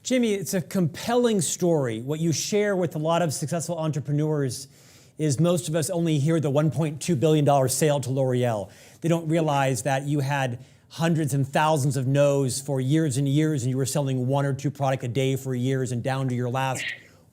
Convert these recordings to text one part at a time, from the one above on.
Jamie, it's a compelling story. What you share with a lot of successful entrepreneurs is most of us only hear the $1.2 billion sale to L'Oreal. They don't realize that you had hundreds and thousands of no's for years and years, and you were selling one or two products a day for years, and down to your last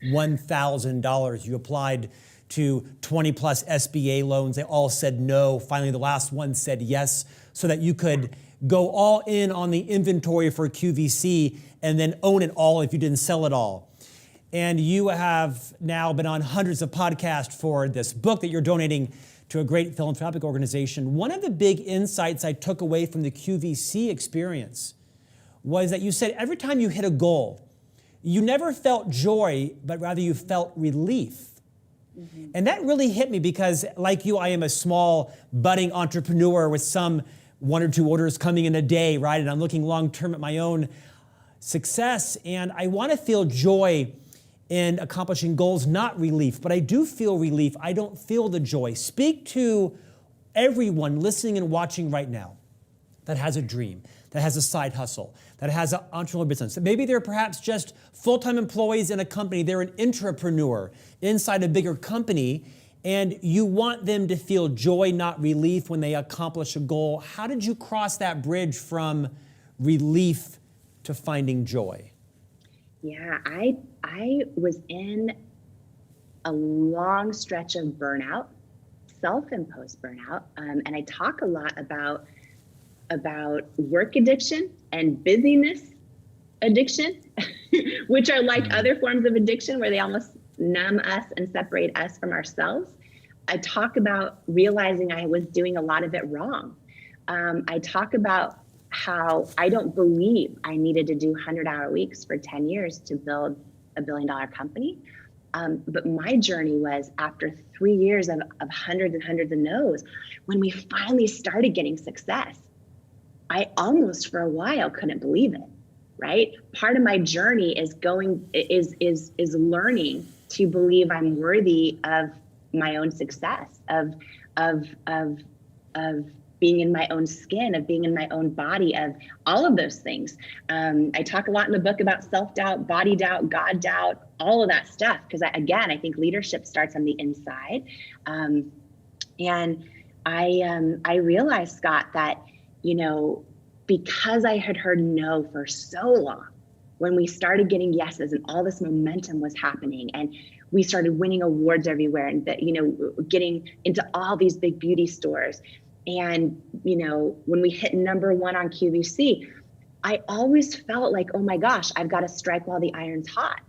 $1,000. You applied to 20 plus SBA loans. They all said no. Finally, the last one said yes, so that you could go all in on the inventory for QVC and then own it all if you didn't sell it all. And you have now been on hundreds of podcasts for this book that you're donating to a great philanthropic organization. One of the big insights I took away from the QVC experience was that you said every time you hit a goal, you never felt joy, but rather you felt relief. Mm-hmm. And that really hit me because, like you, I am a small budding entrepreneur with some one or two orders coming in a day, right? And I'm looking long-term at my own success. And I want to feel joy in accomplishing goals, not relief. But I do feel relief. I don't feel the joy. Speak to everyone listening and watching right now that has a dream, that has a side hustle, that has an entrepreneurial business. Maybe they're perhaps just full-time employees in a company. They're an intrapreneur inside a bigger company, and you want them to feel joy, not relief, when they accomplish a goal. How did you cross that bridge from relief to finding joy? Yeah, I was in a long stretch of burnout, self-imposed burnout, and I talk a lot about work addiction and busyness addiction, which are like other forms of addiction where they almost numb us and separate us from ourselves. I talk about realizing I was doing a lot of it wrong. I talk about how I don't believe I needed to do 100-hour weeks for 10 years to build a billion-dollar company. But my journey was, after 3 years of hundreds and hundreds of no's, when we finally started getting success, I almost for a while couldn't believe it, right? Part of my journey is learning to believe I'm worthy of my own success, of being in my own skin, of being in my own body, of all of those things. I talk a lot in the book about self-doubt, body doubt, God doubt, all of that stuff. Because I think leadership starts on the inside. And I realized, Scott, that, because I had heard no for so long, when we started getting yeses and all this momentum was happening, and we started winning awards everywhere, and getting into all these big beauty stores. And, when we hit #1 on QVC, I always felt like, oh my gosh, I've got to strike while the iron's hot.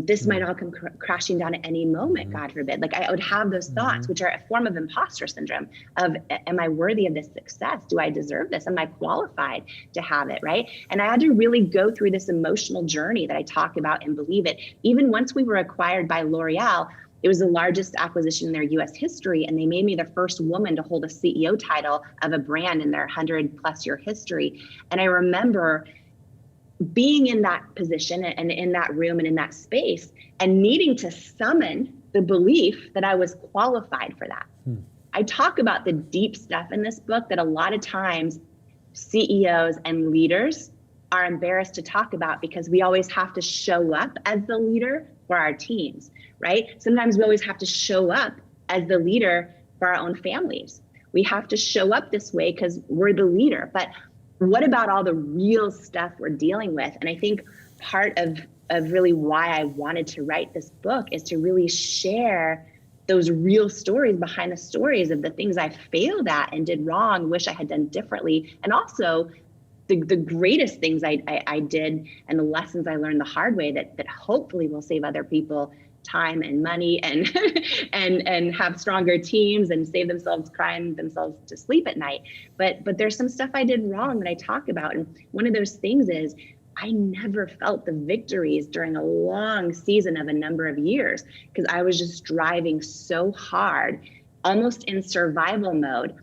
This might all come crashing down at any moment, God forbid. Like, I would have those thoughts, which are a form of imposter syndrome of, am I worthy of this success? Do I deserve this? Am I qualified to have it, right? And I had to really go through this emotional journey that I talk about and believe it. Even once we were acquired by L'Oreal, it was the largest acquisition in their US history, and they made me the first woman to hold a CEO title of a brand in their 100+ year history. And I remember being in that position and in that room and in that space and needing to summon the belief that I was qualified for that. I talk about the deep stuff in this book that a lot of times CEOs and leaders are embarrassed to talk about, because we always have to show up as the leader for our teams, right? Sometimes we always have to show up as the leader for our own families. We have to show up this way because we're the leader. But what about all the real stuff we're dealing with? And I think part of really why I wanted to write this book is to really share those real stories behind the stories of the things I failed at and did wrong, wish I had done differently. And also the greatest things I did and the lessons I learned the hard way that hopefully will save other people time and money and and have stronger teams and save themselves crying themselves to sleep at night. But there's some stuff I did wrong that I talk about. And one of those things is I never felt the victories during a long season of a number of years, because I was just driving so hard, almost in survival mode,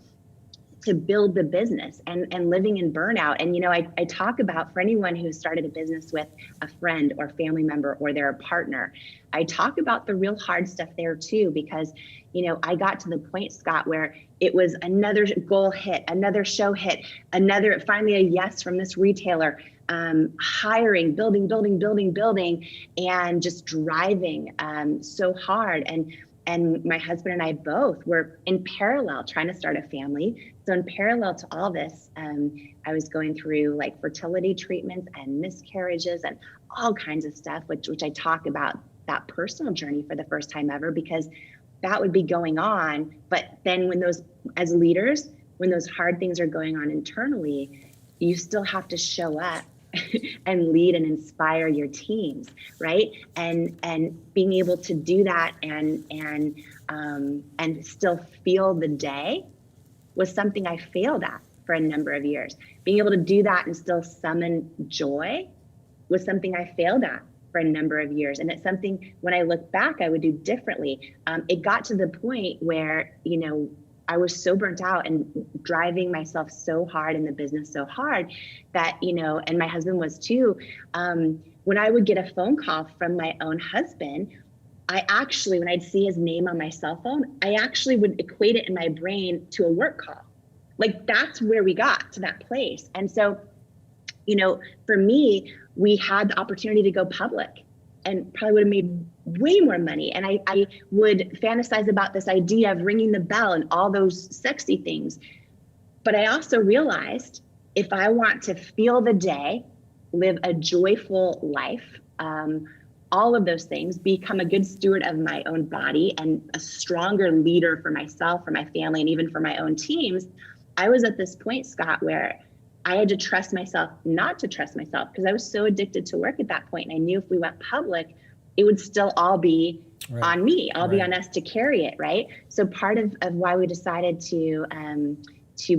to build the business and living in burnout. And, I talk about, for anyone who started a business with a friend or family member or their partner, I talk about the real hard stuff there too, because, I got to the point, Scott, where it was another goal hit, another show hit, finally a yes from this retailer, hiring, building, and just driving so hard. And my husband and I both were in parallel trying to start a family. So in parallel to all this, I was going through like fertility treatments and miscarriages and all kinds of stuff, which I talk about that personal journey for the first time ever, because that would be going on. But then as leaders, when those hard things are going on internally, you still have to show up and lead and inspire your teams, right? And being able to do that and still feel the day was something I failed at for a number of years. Being able to do that and still summon joy was something I failed at for a number of years. And it's something, when I look back, I would do differently. It got to the point where, I was so burnt out and driving myself so hard in the business so hard that, and my husband was too, when I would get a phone call from my own husband, I actually, when I'd see his name on my cell phone, I actually would equate it in my brain to a work call. Like, that's where we got to that place. And so, for me, we had the opportunity to go public and probably would have made way more money. And I would fantasize about this idea of ringing the bell and all those sexy things. But I also realized, if I want to feel the day, live a joyful life, all of those things, become a good steward of my own body and a stronger leader for myself, for my family, and even for my own teams, I was at this point, Scott, where I had to trust myself not to trust myself, because I was so addicted to work at that point. And I knew if we went public, it would still all be on me, be on us to carry it, right? So part of why we decided to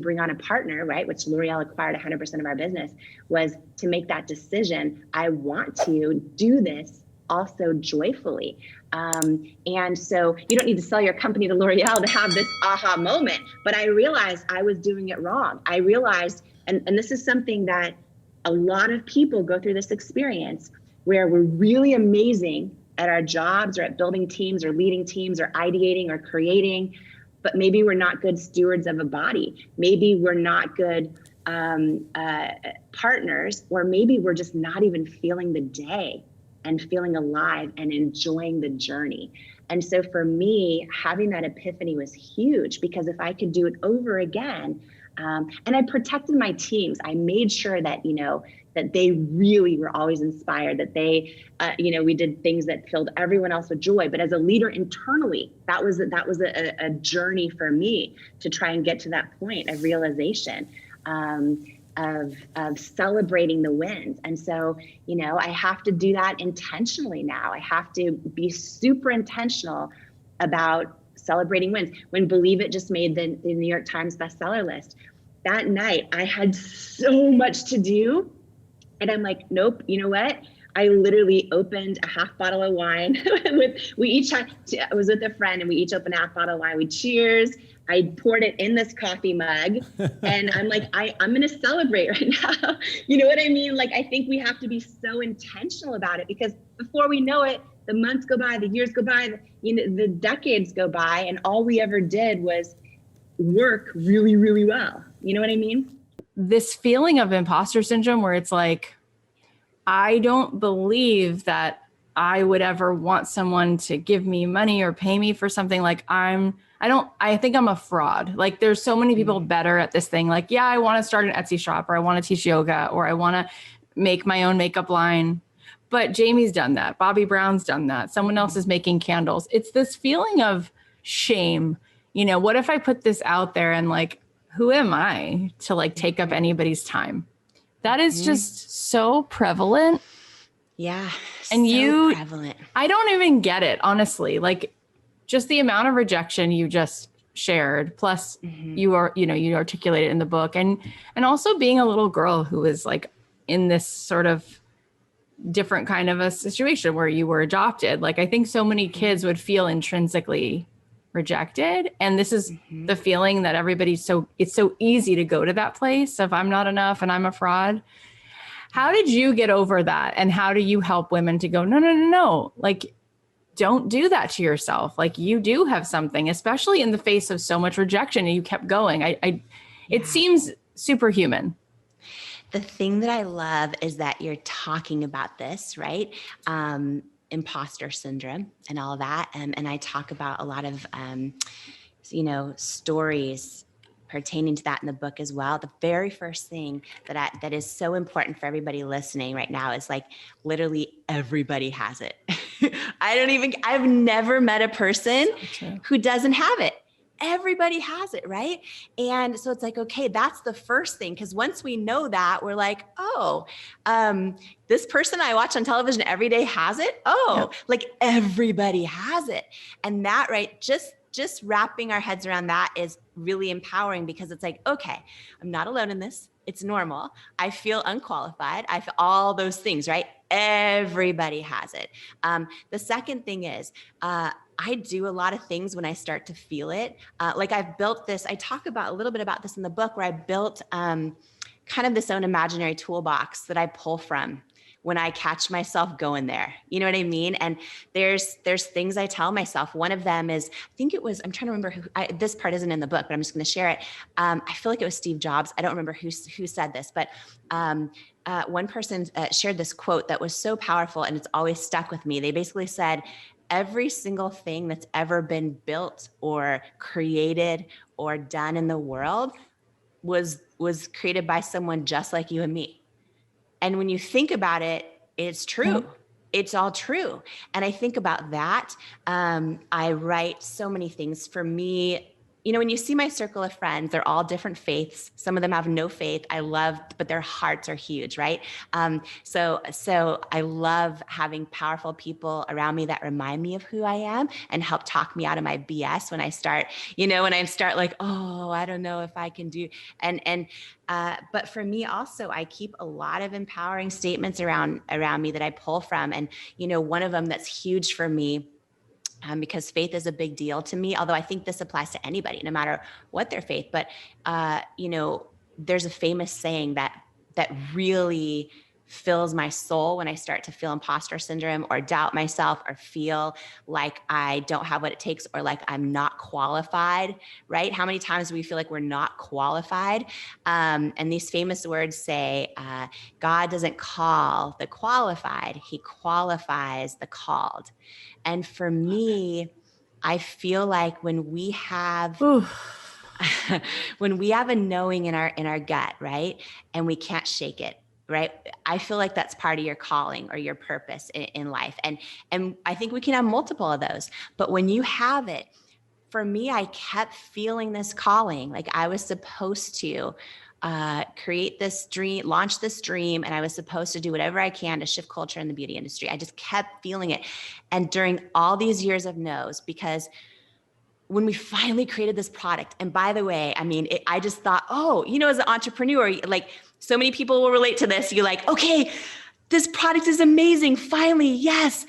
bring on a partner, right, which L'Oreal acquired 100% of our business, was to make that decision. I want to do this also joyfully. And so you don't need to sell your company to L'Oreal to have this aha moment, but I realized I was doing it wrong. I realized, and this is something that a lot of people go through this experience, where we're really amazing at our jobs or at building teams or leading teams or ideating or creating, but maybe we're not good stewards of a body. Maybe we're not good partners, or maybe we're just not even feeling the day and feeling alive and enjoying the journey. And so for me, having that epiphany was huge, because if I could do it over again, and I protected my teams, I made sure that, that they really were always inspired, that they, we did things that filled everyone else with joy. But as a leader internally, that was a journey for me to try and get to that point of realization, of celebrating the wins. And so, I have to do that intentionally now. I have to be super intentional about celebrating wins. When Believe It just made the New York Times bestseller list, that night I had so much to do. And I'm like, nope, you know what? I literally opened a half bottle of wine. I was with a friend and we each opened a half bottle of wine. We cheers. I poured it in this coffee mug and I'm like, I'm going to celebrate right now. You know what I mean? Like, I think we have to be so intentional about it, because before we know it, the months go by, the years go by, the decades go by, and all we ever did was work really, really well. You know what I mean? This feeling of imposter syndrome, where it's like, I don't believe that I would ever want someone to give me money or pay me for something. Like, I think I'm a fraud. Like, there's so many people better at this thing. Like, yeah, I want to start an Etsy shop, or I want to teach yoga, or I want to make my own makeup line. But Jamie's done that. Bobby Brown's done that. Someone else is making candles. It's this feeling of shame. What if I put this out there and like, who am I to like take up anybody's time? That is just so prevalent. Yeah. And so prevalent. I don't even get it, honestly. Like, just the amount of rejection you just shared, plus you articulated in the book, and also being a little girl who was like in this sort of different kind of a situation where you were adopted. Like, I think so many kids would feel intrinsically rejected. And this is the feeling that it's so easy to go to that place of I'm not enough and I'm a fraud. How did you get over that? And how do you help women to go, no, like, don't do that to yourself. Like, you do have something, especially in the face of so much rejection, and you kept going. It seems superhuman. The thing that I love is that you're talking about this, right? Imposter syndrome and all of that. And I talk about a lot of, stories pertaining to that in the book as well. The very first thing that is so important for everybody listening right now is like literally everybody has it. I've never met a person who doesn't have it. Everybody has it, right? And so it's like, okay, that's the first thing. Because once we know that, we're like, oh, this person I watch on television every day has it. Oh, like everybody has it. And that, right, just wrapping our heads around that is really empowering, because it's like, okay, I'm not alone in this. It's normal. I feel unqualified. I feel all those things, right? Everybody has it. The second thing is, I do a lot of things when I start to feel it. Like I've built this, I talk about a little bit about this in the book, where I built kind of this own imaginary toolbox that I pull from when I catch myself going there. You know what I mean? And there's things I tell myself. One of them is, I'm trying to remember this part isn't in the book, but I'm just going to share it. I feel like it was Steve Jobs. I don't remember who said this, but one person shared this quote that was so powerful, and it's always stuck with me. They basically said, every single thing that's ever been built or created or done in the world was created by someone just like you and me. And when you think about it, it's true. It's all true. And I think about that. I write so many things. For me, when you see my circle of friends, they're all different faiths. Some of them have no faith. But their hearts are huge, right? So I love having powerful people around me that remind me of who I am and help talk me out of my BS when I start, like, oh, I don't know if I can do. But for me also, I keep a lot of empowering statements around me that I pull from. And, one of them that's huge for me, because faith is a big deal to me, although I think this applies to anybody, no matter what their faith. But, there's a famous saying that really fills my soul when I start to feel imposter syndrome or doubt myself or feel like I don't have what it takes or like I'm not qualified, right? How many times do we feel like we're not qualified? And these famous words say, God doesn't call the qualified, he qualifies the called. And for me, I feel like when we have a knowing in our gut, right? And we can't shake it, right? I feel like that's part of your calling or your purpose in life. And I think we can have multiple of those, but when you have it, for me, I kept feeling this calling, like I was supposed to create this dream, launch this dream, and I was supposed to do whatever I can to shift culture in the beauty industry. I just kept feeling it. And during all these years of no's, because when we finally created this product, and by the way, I just thought, as an entrepreneur, like so many people will relate to this. You're like, okay, this product is amazing. Finally, yes,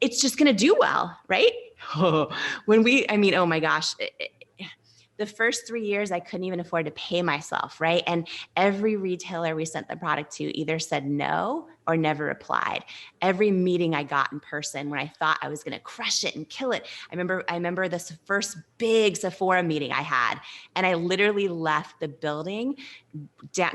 it's just going to do well, right? Oh my gosh. The first 3 years, I couldn't even afford to pay myself, right? And every retailer we sent the product to either said no or never replied. Every meeting I got in person when I thought I was going to crush it and kill it. I remember this first big Sephora meeting I had, and I literally left the building,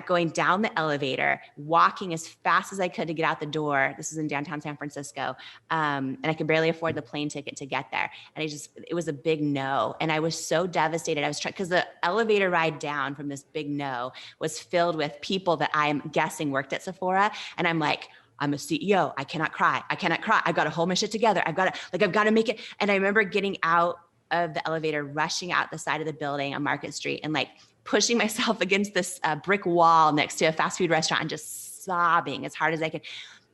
going down the elevator, walking as fast as I could to get out the door. This is in downtown San Francisco. And I could barely afford the plane ticket to get there. And it was a big no. And I was so devastated. I was trying, because the elevator ride down from this big no was filled with people that I'm guessing worked at Sephora. And I'm like, I'm a CEO. I cannot cry. I've got to hold my shit together. I've got to make it. And I remember getting out of the elevator, rushing out the side of the building on Market Street and like pushing myself against this brick wall next to a fast food restaurant and just sobbing as hard as I could.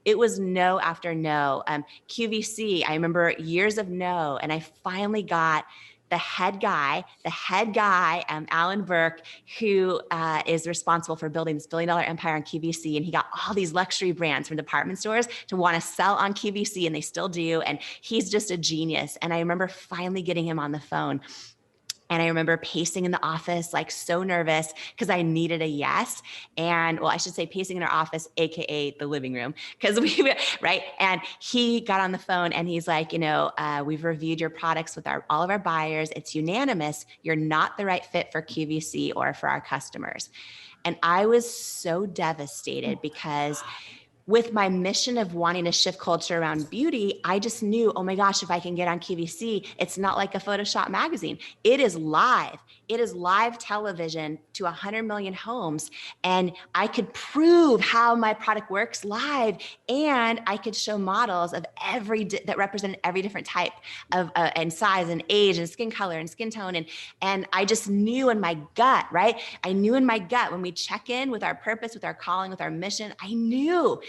It was no after no. QVC, I remember years of no. And I finally got the head guy, Alan Burke, who is responsible for building this billion-dollar empire on QVC. And he got all these luxury brands from department stores to want to sell on QVC, and they still do. And he's just a genius. And I remember finally getting him on the phone. And I remember pacing in the office, like so nervous because I needed a yes. And I should say pacing in our office, AKA the living room, because right. And he got on the phone and he's like, we've reviewed your products with all of our buyers. It's unanimous. You're not the right fit for QVC or for our customers. And I was so devastated because with my mission of wanting to shift culture around beauty, I just knew, oh my gosh, if I can get on QVC, it's not like a Photoshop magazine. It is live. It is live television to 100 million homes. And I could prove how my product works live. And I could show models of that represented every different type of and size and age and skin color and skin tone. And I just knew in my gut, right? I knew in my gut when we check in with our purpose, with our calling, with our mission, I knew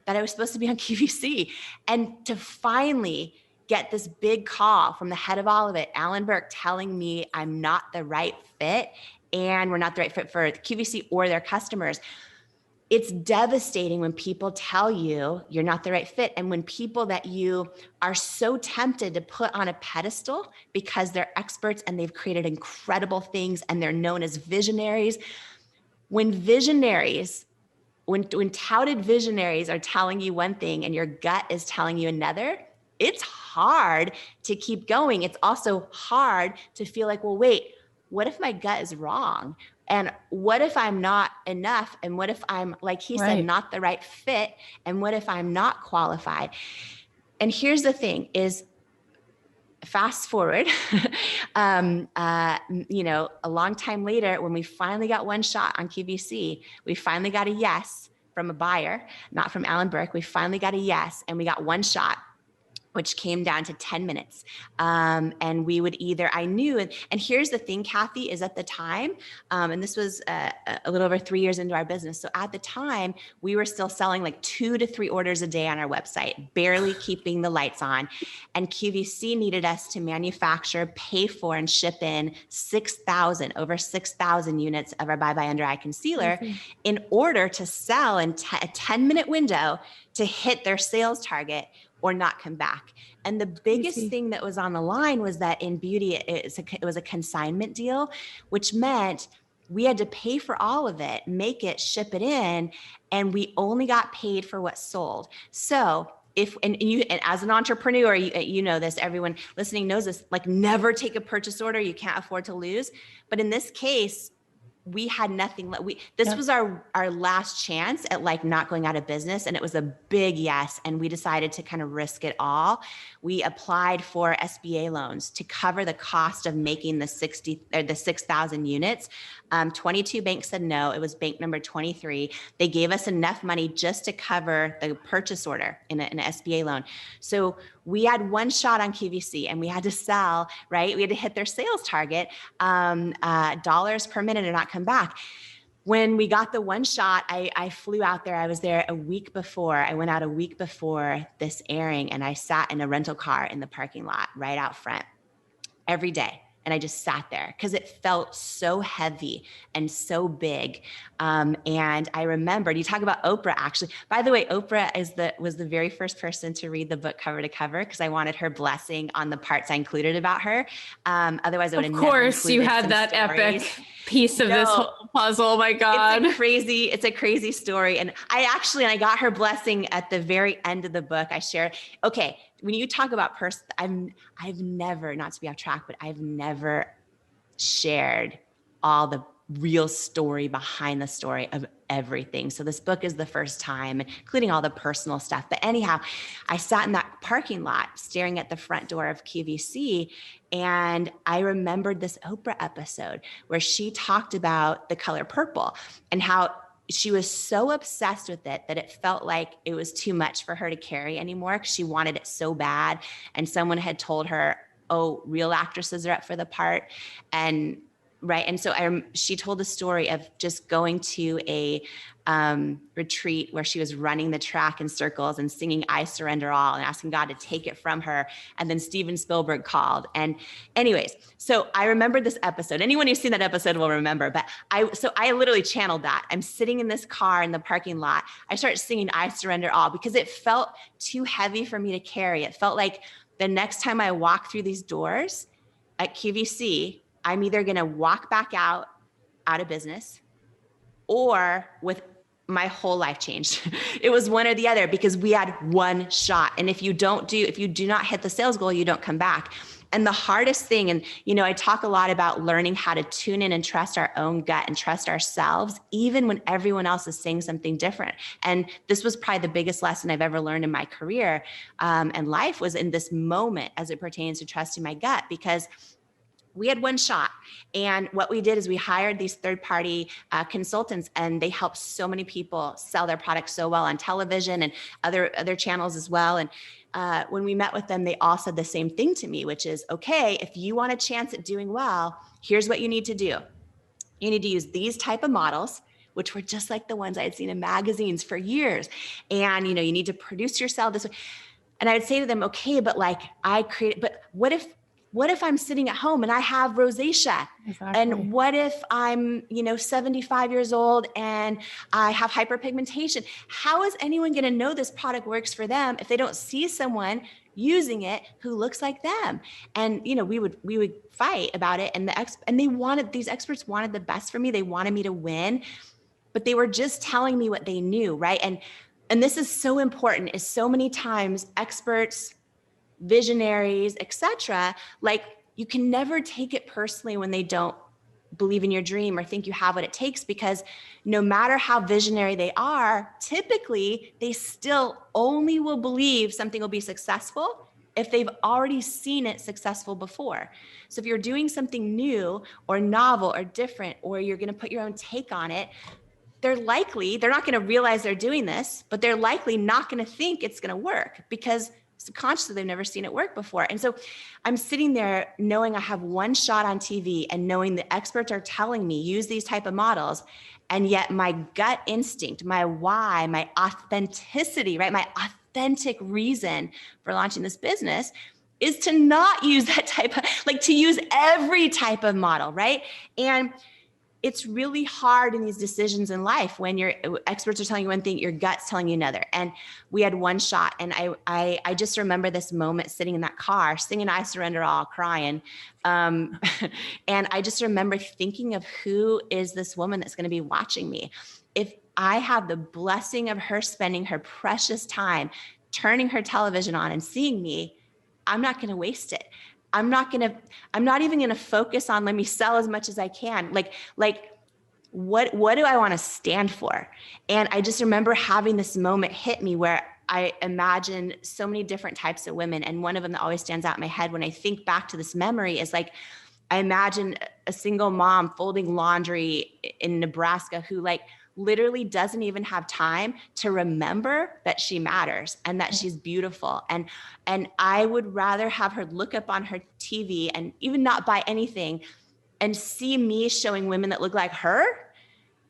that I was supposed to be on QVC. And to finally get this big call from the head of all of it, Alan Burke, telling me I'm not the right fit and we're not the right fit for QVC or their customers. It's devastating when people tell you you're not the right fit. And when people that you are so tempted to put on a pedestal because they're experts and they've created incredible things and they're known as visionaries. When touted visionaries are telling you one thing and your gut is telling you another, it's hard to keep going. It's also hard to feel like, well, wait, what if my gut is wrong? And what if I'm not enough? And what if I'm, like he said, not the right fit? And what if I'm not qualified? And here's the thing is, fast forward, a long time later, when we finally got one shot on QVC, we finally got a yes from a buyer, not from Alan Burke. We finally got a yes, and we got one shot, which came down to 10 minutes. And we would I knew, and here's the thing, Kathy, is at the time, and this was a little over 3 years into our business. So at the time, we were still selling like 2 to 3 orders a day on our website, barely keeping the lights on. And QVC needed us to manufacture, pay for, and ship in over 6,000 units of our Bye Bye Under Eye Concealer in order to sell in a 10-minute window to hit their sales target or not come back. And the biggest thing that was on the line was that in beauty, it was a consignment deal, which meant we had to pay for all of it, make it, ship it in, and we only got paid for what sold. So and as an entrepreneur, you know this, everyone listening knows this, like never take a purchase order you can't afford to lose. But in this case, we had nothing. This was our last chance at like not going out of business. And it was a big yes. And we decided to kind of risk it all. We applied for SBA loans to cover the cost of making the 6,000 units. 22 banks said no. It was bank number 23. They gave us enough money just to cover the purchase order in an SBA loan. So we had one shot on QVC and we had to sell, right? We had to hit their sales target, dollars per minute and not come back. When we got the one shot, I flew out there. I was there a week before. I went out a week before this airing and I sat in a rental car in the parking lot right out front every day. And I just sat there because it felt so heavy and so big. And I remembered, you talk about Oprah, actually. By the way, Oprah was the very first person to read the book cover to cover because I wanted her blessing on the parts I included about her. Otherwise, I would have never included. Of course, you had that stories. Epic piece of this whole puzzle. Oh my God. It's a crazy story. And I got her blessing at the very end of the book. I shared, okay, when you talk about I've never, not to be off track, but I've never shared all the real story behind the story of everything. So this book is the first time, including all the personal stuff. But anyhow, I sat in that parking lot staring at the front door of QVC. And I remembered this Oprah episode where she talked about the color purple and how she was so obsessed with it that it felt like it was too much for her to carry anymore because she wanted it so bad. And someone had told her, oh, real actresses are up for the part. And right. And so she told the story of just going to a retreat where she was running the track in circles and singing I Surrender All and asking God to take it from her. And then Steven Spielberg called. And anyways, so I remembered this episode. Anyone who's seen that episode will remember, but I literally channeled that. I'm sitting in this car in the parking lot. I started singing I Surrender All because it felt too heavy for me to carry. It felt like the next time I walk through these doors at QVC, I'm either going to walk back out of business or with my whole life changed. It was one or the other because we had one shot. And if you do not hit the sales goal, you don't come back. And the hardest thing, and, I talk a lot about learning how to tune in and trust our own gut and trust ourselves, even when everyone else is saying something different. And this was probably the biggest lesson I've ever learned in my career and life, was in this moment as it pertains to trusting my gut, because we had one shot. And what we did is we hired these third-party consultants, and they helped so many people sell their products so well on television and other channels as well. And when we met with them, they all said the same thing to me, which is, okay, if you want a chance at doing well, here's what you need to do. You need to use these type of models, which were just like the ones I had seen in magazines for years. And, you need to produce yourself this way. And I would say to them, okay, but but what if I'm sitting at home and I have rosacea? Exactly. And what if I'm, 75 years old and I have hyperpigmentation? How is anyone going to know this product works for them if they don't see someone using it who looks like them? And, we would fight about it. And these experts wanted the best for me. They wanted me to win, but they were just telling me what they knew. Right. And this is so important, is so many times experts, visionaries, etc., you can never take it personally when they don't believe in your dream or think you have what it takes, because no matter how visionary they are, typically they still only will believe something will be successful if they've already seen it successful before. So if you're doing something new or novel or different, or you're going to put your own take on it, they're not going to realize they're doing this, but they're likely not going to think it's going to work, because subconsciously they've never seen it work before. And so I'm sitting there knowing I have one shot on TV, and knowing the experts are telling me use these type of models. And yet my gut instinct, my why, my authenticity, right? My authentic reason for launching this business is to not use that type of, to use every type of model, right? And it's really hard in these decisions in life when your experts are telling you one thing, your gut's telling you another. And we had one shot. And I just remember this moment sitting in that car, singing I Surrender All, crying. And I just remember thinking of, who is this woman that's going to be watching me? If I have the blessing of her spending her precious time turning her television on and seeing me, I'm not going to waste it. I'm not even going to focus on, let me sell as much as I can. What do I want to stand for? And I just remember having this moment hit me where I imagine so many different types of women. And one of them that always stands out in my head when I think back to this memory is I imagine a single mom folding laundry in Nebraska who literally doesn't even have time to remember that she matters and that she's beautiful. And I would rather have her look up on her TV and even not buy anything and see me showing women that look like her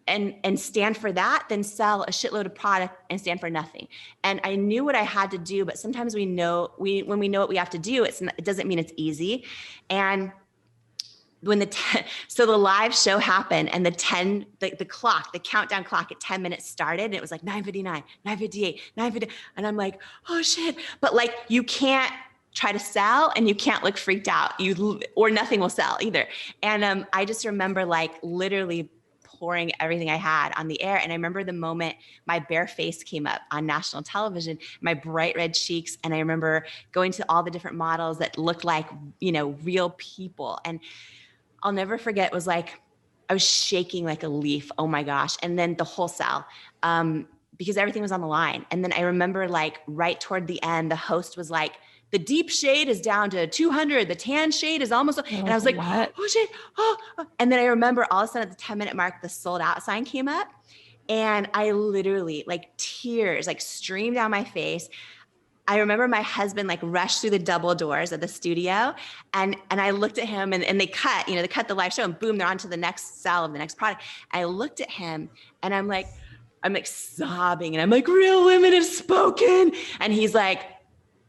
and stand for that than sell a shitload of product and stand for nothing. And I knew what I had to do, but sometimes when we know what we have to do, it doesn't mean it's easy. And when so the live show happened, and the countdown clock at 10 minutes started, and it was 9:59, 9:58, 9:50. And I'm like, oh shit. But you can't try to sell and you can't look freaked out, or nothing will sell either. And I just remember literally pouring everything I had on the air. And I remember the moment my bare face came up on national television, my bright red cheeks. And I remember going to all the different models that looked like, real people. And I'll never forget, it was I was shaking like a leaf. Oh my gosh. And then the whole cell, because everything was on the line. And then I remember right toward the end, the host was the deep shade is down to 200. The tan shade is almost, and I was like, what? Oh shit. Oh. And then I remember all of a sudden at the 10-minute mark, the sold out sign came up, and I literally tears streamed down my face. I remember my husband rushed through the double doors of the studio, and I looked at him, and they cut the live show, and boom, they're on to the next sell of the next product. I looked at him, and I'm sobbing, and I'm real women have spoken. And he's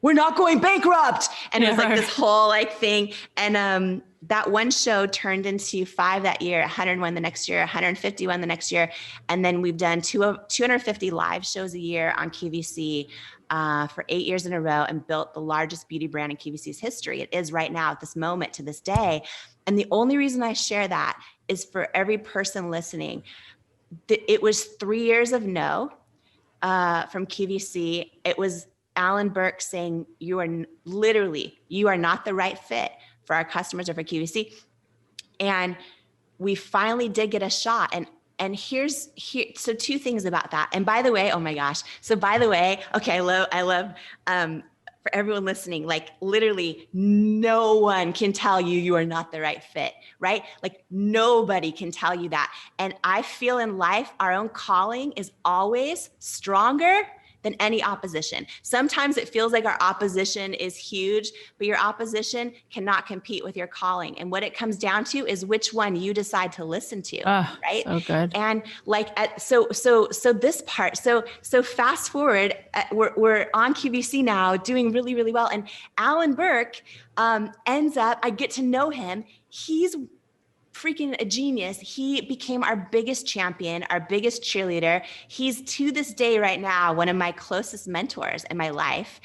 we're not going bankrupt. And it was this whole thing. And that one show turned into 5 that year, 101 the next year, 151 the next year. And then we've done 250 live shows a year on QVC for 8 years in a row, and built the largest beauty brand in QVC's history. It is right now at this moment, to this day. And the only reason I share that is for every person listening. It was 3 years of no from QVC. It was Alan Burke saying, you are not the right fit for our customers or for QVC. And we finally did get a shot. And so two things about that. And by the way, oh my gosh. So by the way, okay, I love, for everyone listening, like literally no one can tell you are not the right fit, right? Like nobody can tell you that. And I feel in life, our own calling is always stronger than any opposition. Sometimes it feels like our opposition is huge, but your opposition cannot compete with your calling. And what it comes down to is which one you decide to listen to, right? So good. And like, so this part, so fast forward, we're on QVC now doing really, really well. And Alan Burke ends up, I get to know him. He's freaking a genius. He became our biggest champion, our biggest cheerleader. He's to this day right now, one of my closest mentors in my life.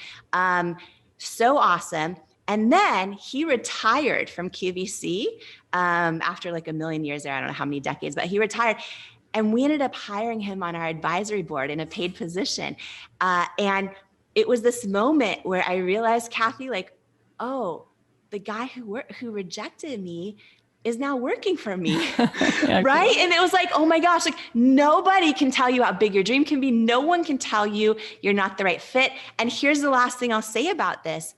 So awesome. And then he retired from QVC after like a million years there. I don't know how many decades, but he retired. And we ended up hiring him on our advisory board in a paid position. And it was this moment where I realized, Kathy, like, oh, the guy who rejected me is now working for me, Yeah, right? cool. And it was like, oh my gosh, like nobody can tell you how big your dream can be. No one can tell you you're not the right fit. And here's the last thing I'll say about this.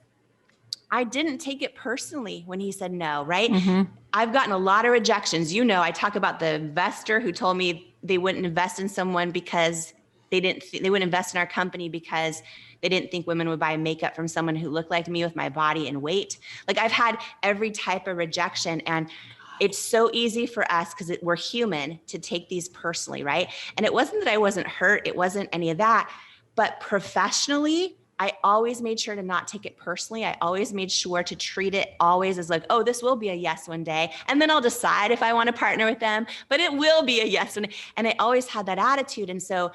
I didn't take it personally when he said no, right? Mm-hmm. I've gotten a lot of rejections. You know, I talk about the investor who told me they wouldn't invest in someone because they wouldn't invest in our company because they didn't think women would buy makeup from someone who looked like me with my body and weight. Like I've had every type of rejection, and it's so easy for us because we're human to take these personally, right? And it wasn't that I wasn't hurt. It wasn't any of that. But professionally, I always made sure to not take it personally. I always made sure to treat it always as like, oh, this will be a yes one day. And then I'll decide if I want to partner with them, but it will be a yes one day. And I always had that attitude. And so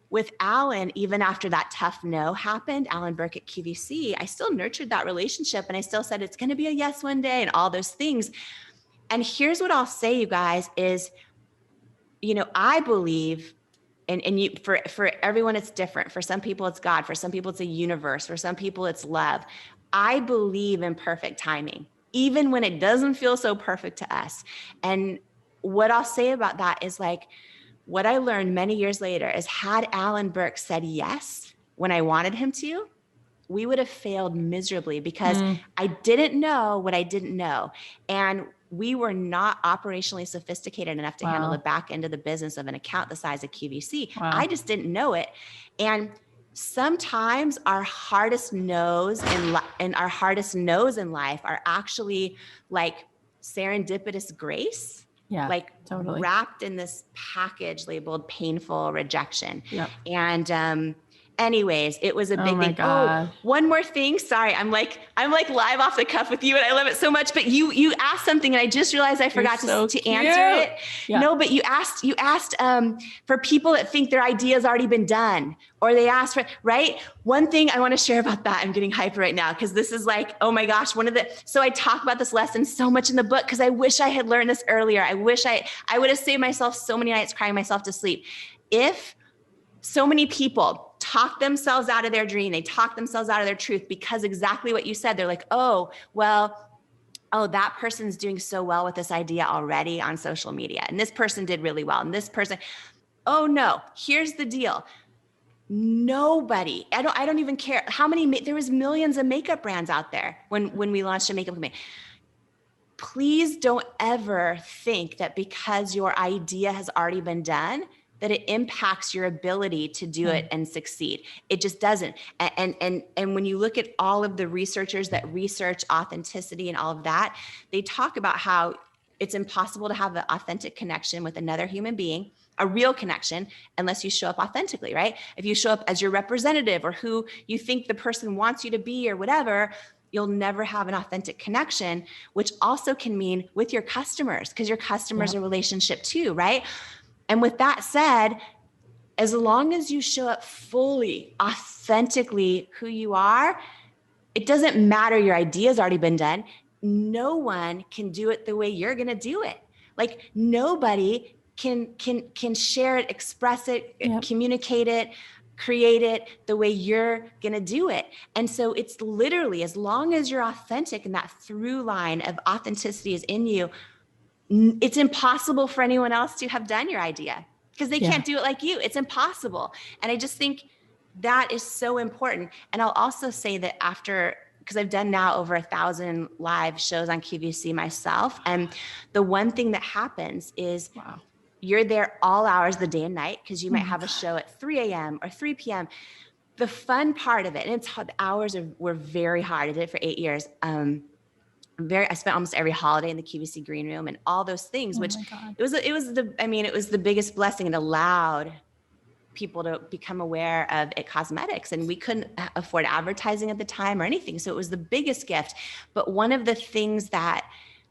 with Alan, even after that tough no happened, Alan Burke at QVC, I still nurtured that relationship. And I still said, it's going to be a yes one day and all those things. And here's what I'll say, you guys, is, you know, I believe, and you, for everyone, it's different. For some people, it's God. For some people, it's a universe. For some people, it's love. I believe in perfect timing, even when it doesn't feel so perfect to us. And what I'll say about that is like, what I learned many years later is had Alan Burke said yes when I wanted him to, we would have failed miserably because I didn't know what I didn't know. And we were not operationally sophisticated enough to handle the back end of the business of an account the size of QVC. Wow. I just didn't know it. And sometimes our hardest no's in life are actually like serendipitous grace. Yeah, Like totally. wrapped in this package labeled painful rejection. Yep. And anyways, it was a big thing. God. Oh, one more thing. Sorry, I'm like live off the cuff with you, and I love it so much. But you asked something, and I just realized I forgot to answer it. Yeah. No, but you asked for people that think their idea has already been done, or they asked for, right? One thing I want to share about that, I'm getting hyper right now because this is like, oh my gosh, so I talk about this lesson so much in the book because I wish I had learned this earlier. I wish I would have saved myself so many nights crying myself to sleep. If so many people talk themselves out of their dream, they talk themselves out of their truth because exactly what you said, they're like, oh, that person's doing so well with this idea already on social media. And this person did really well. And this person, oh no, here's the deal. Nobody, I don't even care how many, there was millions of makeup brands out there when we launched a makeup company. Please don't ever think that because your idea has already been done, that it impacts your ability to do it and succeed. It just doesn't. And when you look at all of the researchers that research authenticity and all of that, they talk about how it's impossible to have an authentic connection with another human being, a real connection, unless you show up authentically, right? If you show up as your representative or who you think the person wants you to be or whatever, you'll never have an authentic connection, which also can mean with your customers, because your customers are a relationship too, right? And with that said, as long as you show up fully, authentically who you are, it doesn't matter your idea's already been done. No one can do it the way you're going to do it. Like nobody can share it, express it, communicate it create it the way you're going to do it. And so it's literally, as long as you're authentic and that through line of authenticity is in you, it's impossible for anyone else to have done your idea because they can't do it like you. It's impossible. And I just think that is so important. And I'll also say that because I've done now over 1,000 live shows on QVC myself. And the one thing that happens is you're there all hours of the day and night, because you might have a show at 3 a.m. or 3 p.m. The fun part of it, and the hours were very hard. I did it for 8 years. I spent almost every holiday in the QVC green room and all those things, which it was the biggest blessing. It allowed people to become aware of It Cosmetics, and we couldn't afford advertising at the time or anything. So it was the biggest gift. But one of the things that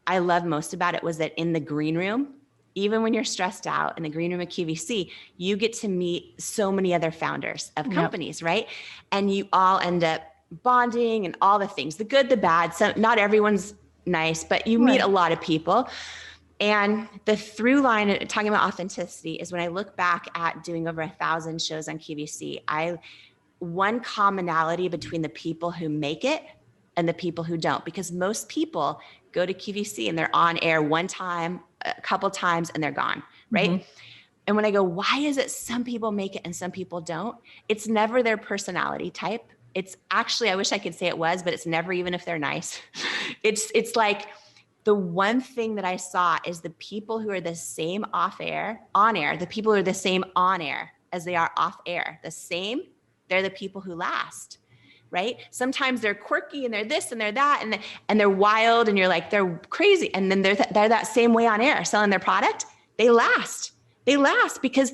I love most about it was that in the green room, even when you're stressed out in the green room at QVC, you get to meet so many other founders of companies, right? And you all end up bonding and all the things, the good, the bad. So not everyone's nice, but you meet a lot of people. And the through line, talking about authenticity, is when I look back at doing over 1,000 shows on QVC, one commonality between the people who make it and the people who don't, because most people go to QVC and they're on air one time, a couple times, and they're gone, right? And when I go, why is it some people make it and some people don't? It's never their personality type. It's actually, I wish I could say it was, but it's never even if they're nice. It's like, the one thing that I saw is the people who are the same on air, the people who are the same on air as they are off air, they're the people who last, right? Sometimes they're quirky and they're this and they're that, and they're wild, and you're like, they're crazy. And then they're that same way on air selling their product. They last because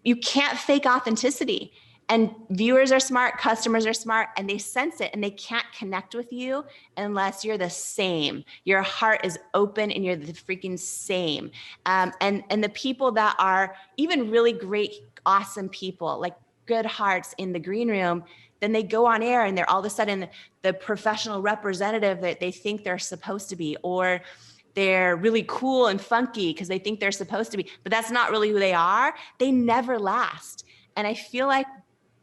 you can't fake authenticity. And viewers are smart, customers are smart, and they sense it, and they can't connect with you unless you're the same. Your heart is open and you're the freaking same. And the people that are even really great, awesome people, like good hearts in the green room, then they go on air and they're all of a sudden the professional representative that they think they're supposed to be, or they're really cool and funky because they think they're supposed to be, but that's not really who they are. They never last. And I feel like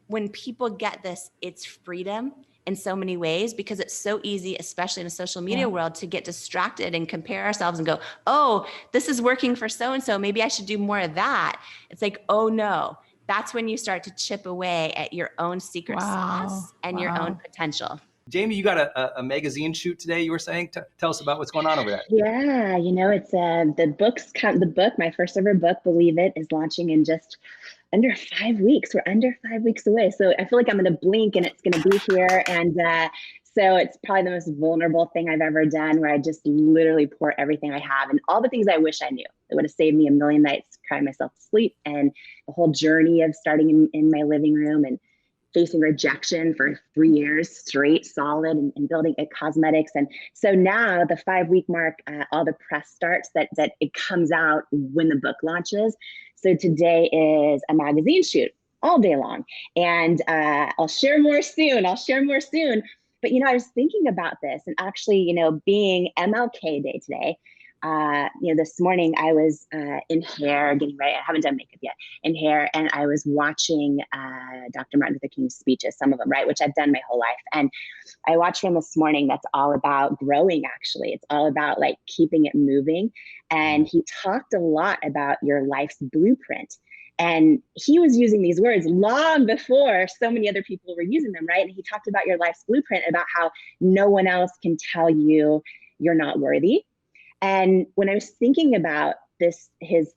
when people get this, it's freedom in so many ways, because it's so easy, especially in a social media world, to get distracted and compare ourselves and go, oh, this is working for so-and-so, maybe I should do more of that. It's like, oh no, that's when you start to chip away at your own secret sauce and your own potential. Jamie, you got a magazine shoot today, you were saying. Tell us about what's going on over there. Yeah, it's the book, my first ever book, Believe It, is launching in just under 5 weeks. We're under 5 weeks away. So I feel like I'm going to blink and it's going to be here. And so it's probably the most vulnerable thing I've ever done, where I just literally pour everything I have and all the things I wish I knew. It would have saved me a million nights crying myself to sleep, and the whole journey of starting in my living room and facing rejection for 3 years straight, solid, and building It Cosmetics. And so now the 5 week mark, all the press starts that it comes out when the book launches. So today is a magazine shoot all day long. And I'll share more soon. But, I was thinking about this, and actually, being MLK Day today, this morning I was in hair, getting ready. I haven't done makeup yet, in hair. And I was watching Dr. Martin Luther King's speeches, some of them, right, which I've done my whole life. And I watched one this morning that's all about growing, actually. It's all about like keeping it moving. And he talked a lot about your life's blueprint. And he was using these words long before so many other people were using them, right? And he talked about your life's blueprint, about how no one else can tell you you're not worthy. And when I was thinking about this, his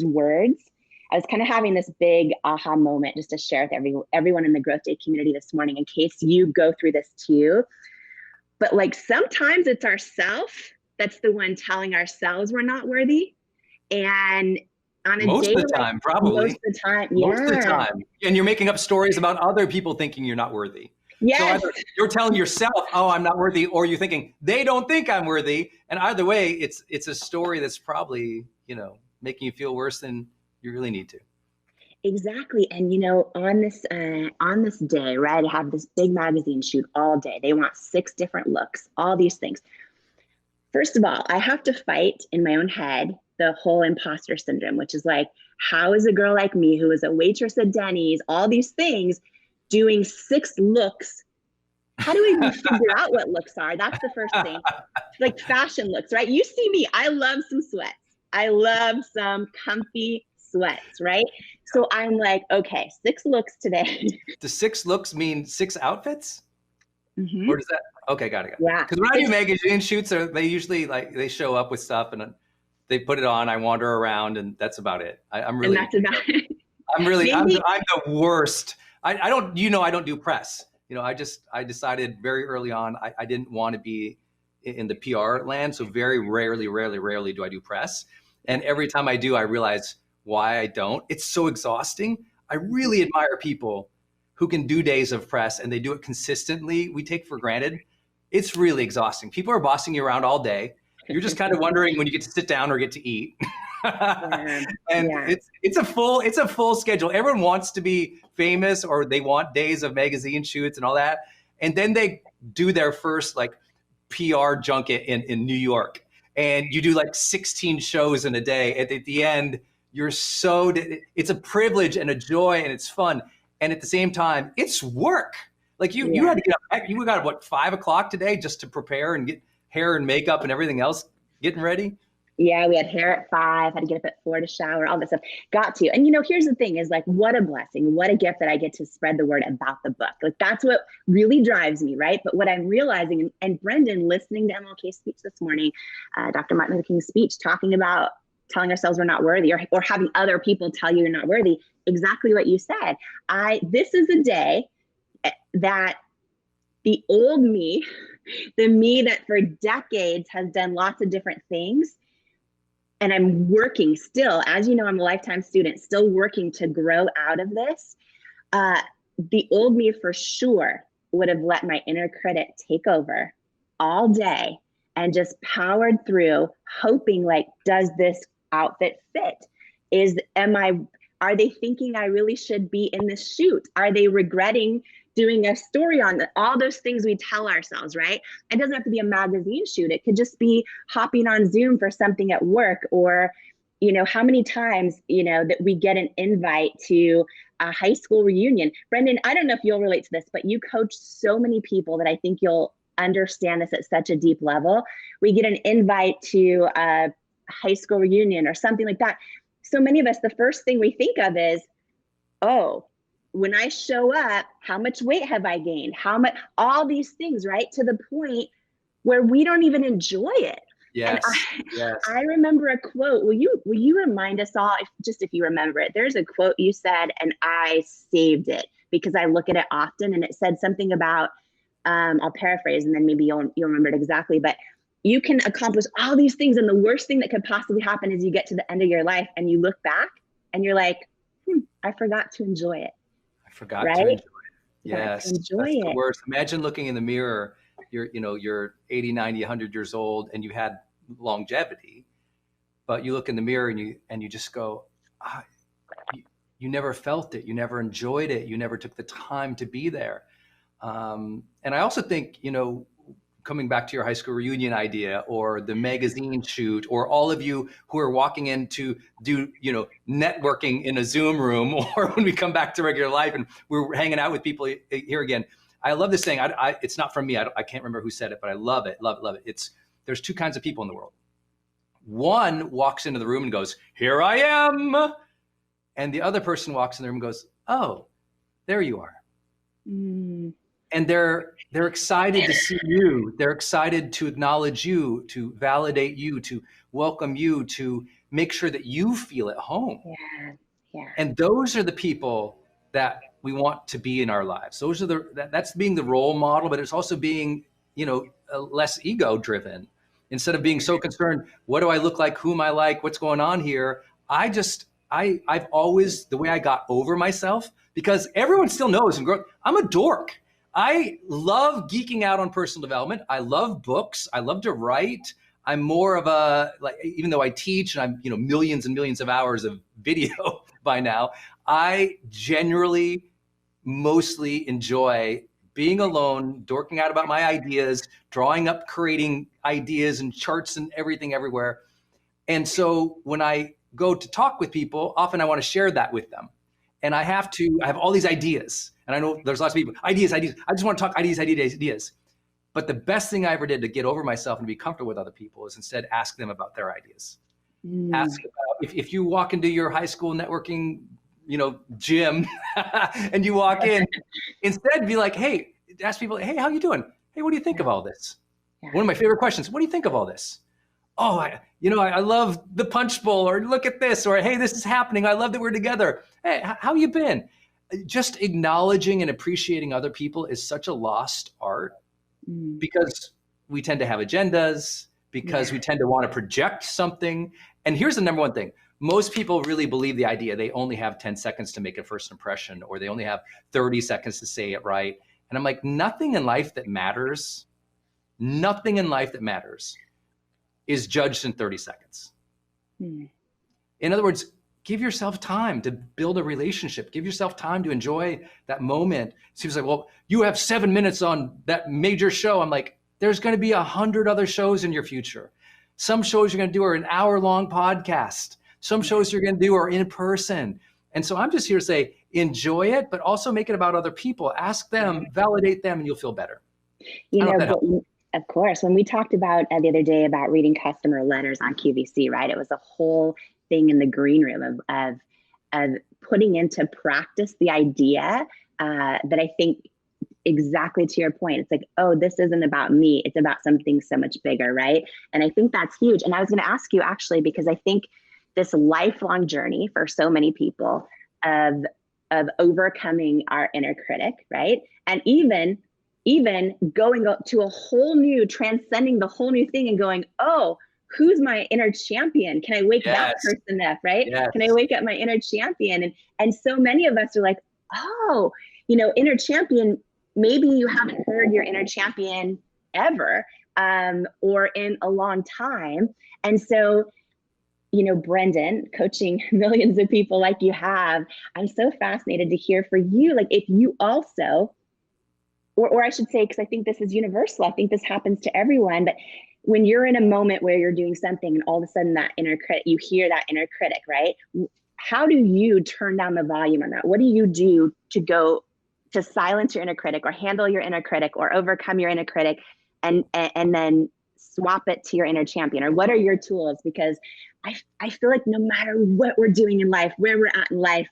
words, I was kind of having this big aha moment, just to share with everyone in the Growth Day community this morning, in case you go through this too. But like, sometimes it's ourself that's the one telling ourselves we're not worthy. And on a most day, of the time, probably. Most of the time, Most of the time. And you're making up stories about other people thinking you're not worthy. Yes. So either you're telling yourself, oh, I'm not worthy, or you're thinking they don't think I'm worthy. And either way, it's a story that's probably, making you feel worse than you really need to. Exactly. And, on this day, right, I have this big magazine shoot all day. They want 6 different looks, all these things. First of all, I have to fight in my own head the whole imposter syndrome, which is like, how is a girl like me, who is a waitress at Denny's, all these things, doing 6 looks? How do we even figure out what looks are? That's the first thing. Like fashion looks, right? You see me, I love some sweats. I love some comfy sweats, right? So I'm like, okay, 6 looks today. Does 6 looks mean 6 outfits? Mm-hmm. Or does that? Okay, got it. Yeah. Because when I do magazine shoots, they usually like they show up with stuff and they put it on. I wander around, and that's about it. I'm really. And that's about it. I'm really. I'm Maybe- the worst. I don't. I don't do press. I decided very early on I didn't want to be in the PR land. So very rarely do I do press. And every time I do, I realize why I don't. It's so exhausting. I really admire people who can do days of press and they do it consistently. We take for granted. It's really exhausting. People are bossing you around all day. You're just kind of wondering when you get to sit down or get to eat. It's a full schedule. Everyone wants to be famous, or they want days of magazine shoots and all that. And then they do their first like PR junket in New York, and you do like 16 shows in a day. And at the end, it's a privilege and a joy, and it's fun. And at the same time, it's work. Like you had to get up. You got up, what, 5 o'clock today just to prepare and get hair and makeup and everything else getting ready? Yeah, we had hair at 5, had to get up at 4 to shower, all this stuff. Got to. And here's the thing is like, what a blessing, what a gift that I get to spread the word about the book. Like that's what really drives me, right? But what I'm realizing, and Brendan, listening to MLK's speech this morning, Dr. Martin Luther King's speech, talking about telling ourselves we're not worthy, or having other people tell you you're not worthy, exactly what you said. This is a day that the old me, the me that for decades has done lots of different things, and I'm working still, as you know, I'm a lifetime student, still working to grow out of this. The old me for sure would have let my inner critic take over all day and just powered through, hoping like, does this outfit fit? Are they thinking I really should be in this shoot? Are they regretting doing a story on all those things we tell ourselves, right? It doesn't have to be a magazine shoot. It could just be hopping on Zoom for something at work, or, how many times, that we get an invite to a high school reunion. Brendan, I don't know if you'll relate to this, but you coach so many people that I think you'll understand this at such a deep level. We get an invite to a high school reunion or something like that. So many of us, the first thing we think of is, oh, when I show up, how much weight have I gained? How much, all these things, right? To the point where we don't even enjoy it. Yes. Yes. I remember a quote. Will you remind us all, if you remember it? There's a quote you said, and I saved it because I look at it often, and it said something about, I'll paraphrase, and then maybe you'll remember it exactly, but you can accomplish all these things, and the worst thing that could possibly happen is you get to the end of your life and you look back and you're like, I forgot to enjoy it. I forgot to enjoy it. Yes, that's the worst. Imagine looking in the mirror. You're 80, 90, 100 years old, and you had longevity, but you look in the mirror and you just go, you never felt it. You never enjoyed it. You never took the time to be there. And I also think, coming back to your high school reunion idea, or the magazine shoot, or all of you who are walking in to do, networking in a Zoom room, or when we come back to regular life and we're hanging out with people here again. I love this saying. It's not from me. I can't remember who said it, but I love it. Love it. There's 2 kinds of people in the world. One walks into the room and goes, "Here I am." And the other person walks in the room and goes, "Oh, there you are." And they're excited to see you. They're excited to acknowledge you, to validate you, to welcome you, to make sure that you feel at home. Yeah. And those are the people that we want to be in our lives. Those are that's being the role model, but it's also being, less ego driven. Instead of being so concerned, what do I look like? Who am I like? What's going on here? I've always, the way I got over myself, because everyone still knows and grows, I'm a dork. I love geeking out on personal development. I love books. I love to write. I'm more of even though I teach and I'm, millions and millions of hours of video by now, I generally mostly enjoy being alone, dorking out about my ideas, drawing up, creating ideas and charts and everything everywhere. And so when I go to talk with people, often I want to share that with them. And I have all these ideas. And I know there's lots of people, ideas. I just want to talk ideas. But the best thing I ever did to get over myself and be comfortable with other people is instead ask them about their ideas. Ask about, if you walk into your high school networking, gym and you walk in, instead be like, hey, ask people, hey, how you doing? Hey, what do you think of all this? Yeah. One of my favorite questions, what do you think of all this? Oh, I love the punch bowl, or look at this, or hey, this is happening. I love that we're together. Hey, how you been? Just acknowledging and appreciating other people is such a lost art because we tend to have agendas, because we tend to want to project something. And here's the number one thing. Most people really believe the idea they only have 10 seconds to make a first impression, or they only have 30 seconds to say it right. And I'm like, nothing in life that matters is judged in 30 seconds. In other words, give yourself time to build a relationship. Give yourself time to enjoy that moment. Seems like, well, you have 7 minutes on that major show. I'm like, there's going to be 100 other shows in your future. Some shows you're going to do are an hour-long podcast. Some shows you're going to do are in person. And so I'm just here to say, enjoy it, but also make it about other people. Ask them, validate them, and you'll feel better. Of course, when we talked about the other day about reading customer letters on QVC, right? It was a whole thing in the green room of putting into practice the idea that I think exactly to your point, it's like, oh, this isn't about me. It's about something so much bigger, right? And I think that's huge. And I was going to ask you actually, because I think this lifelong journey for so many people of overcoming our inner critic, right? And even going to a whole new, transcending the whole new thing and going, oh, who's my inner champion? Can I wake that person up, right? Yes. Can I wake up my inner champion? And so many of us are like, oh, inner champion, maybe you haven't heard your inner champion ever, or in a long time. And so, Brendan, coaching millions of people like you have, I'm so fascinated to hear for you, like if you also, or I should say, because I think this is universal, I think this happens to everyone, but when you're in a moment where you're doing something and all of a sudden that inner critic, you hear that inner critic, right? How do you turn down the volume on that? What do you do to go to silence your inner critic, or handle your inner critic, or overcome your inner critic, and then swap it to your inner champion? Or what are your tools? Because I feel like no matter what we're doing in life, where we're at in life,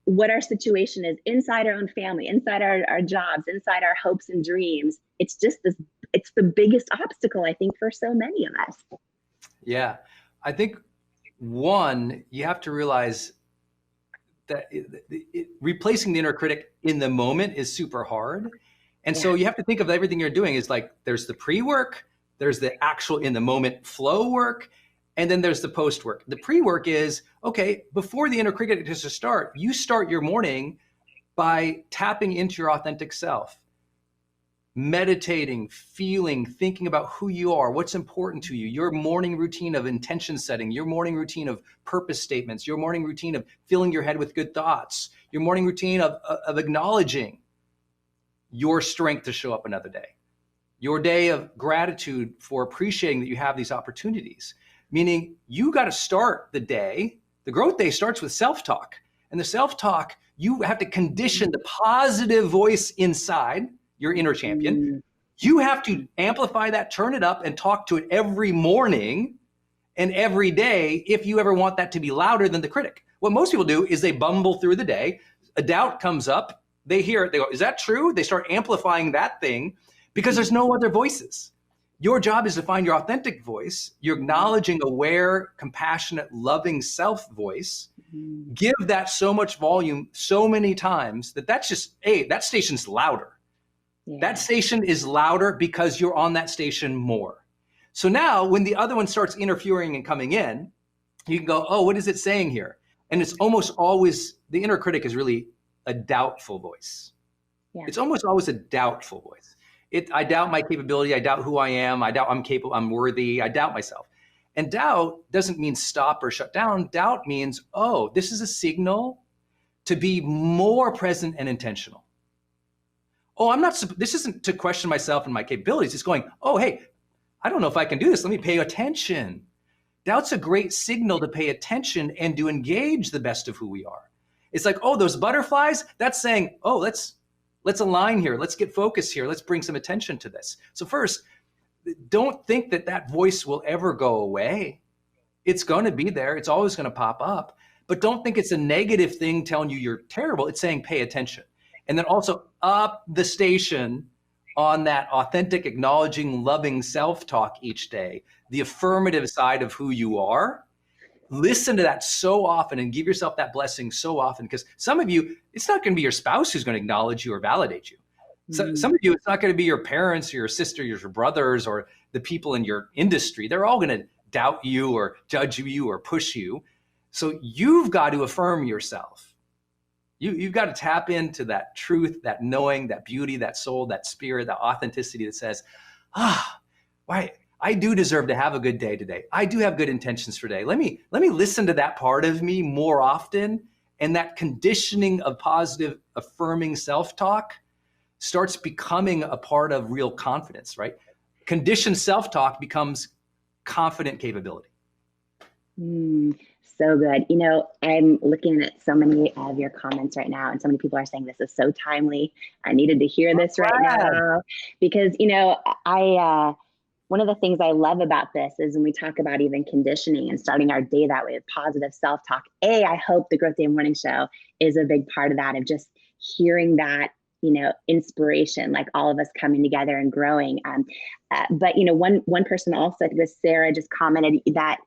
what our situation is inside our own family, inside our jobs, inside our hopes and dreams, it's just it's the biggest obstacle, I think, for so many of us. Yeah. I think one, you have to realize that replacing the inner critic in the moment is super hard. And so you have to think of everything you're doing is like, there's the pre-work, there's the actual in the moment flow work, and then there's the post work. The pre-work is, okay, before the inner critic is to start, you start your morning by tapping into your authentic self, meditating, feeling, thinking about who you are, what's important to you, your morning routine of intention setting, your morning routine of purpose statements, your morning routine of filling your head with good thoughts, your morning routine of acknowledging your strength to show up another day, your day of gratitude for appreciating that you have these opportunities. Meaning you got to start the day. The growth day starts with self-talk. And the self-talk, you have to condition the positive voice inside your inner champion. You have to amplify that, turn it up, and talk to it every morning and every day if you ever want that to be louder than the critic. What most people do is they bumble through the day. A doubt comes up. They hear it. They go, is that true? They start amplifying that thing because there's no other voices. Your job is to find your authentic voice, your acknowledging, aware, compassionate, loving self voice. Give that so much volume so many times that's just, that station's louder. That station is louder because you're on that station more. So now when the other one starts interfering and coming in, you can go, oh, what is it saying here? And it's almost always, the inner critic is really a doubtful voice. It's almost always a doubtful voice. I doubt my capability. I doubt who I am. I doubt I'm capable. I'm worthy. I doubt myself. And doubt doesn't mean stop or shut down. Doubt means, oh, this is a signal to be more present and intentional. Oh, this isn't to question myself and my capabilities. It's going, oh, hey, I don't know if I can do this. Let me pay attention. Doubt's a great signal to pay attention and to engage the best of who we are. It's like, oh, those butterflies, that's saying, oh, let's align here. Let's get focused here. Let's bring some attention to this. So first, don't think that voice will ever go away. It's going to be there. It's always going to pop up. But don't think it's a negative thing telling you you're terrible. It's saying pay attention. And then also up the station on that authentic, acknowledging, loving self-talk each day, the affirmative side of who you are. Listen to that so often and give yourself that blessing so often, because some of you, it's not going to be your spouse who's going to acknowledge you or validate you. So some of you, it's not going to be your parents or your sister, your brothers, or the people in your industry. They're all going to doubt you or judge you or push you. So you've got to affirm yourself. You've got to tap into that truth, that knowing, that beauty, that soul, that spirit, that authenticity that says, why I do deserve to have a good day today. I do have good intentions for today. Let me listen to that part of me more often. And that conditioning of positive, affirming self-talk starts becoming a part of real confidence, right? Conditioned self-talk becomes confident capability. So good. I'm looking at so many of your comments right now, and so many people are saying this is so timely. I needed to hear this right now because, one of the things I love about this is when we talk about even conditioning and starting our day that way with positive self-talk. I hope the Growth Day Morning Show is a big part of that, of just hearing that, inspiration, like all of us coming together and growing. But one person also, was Sarah, just commented that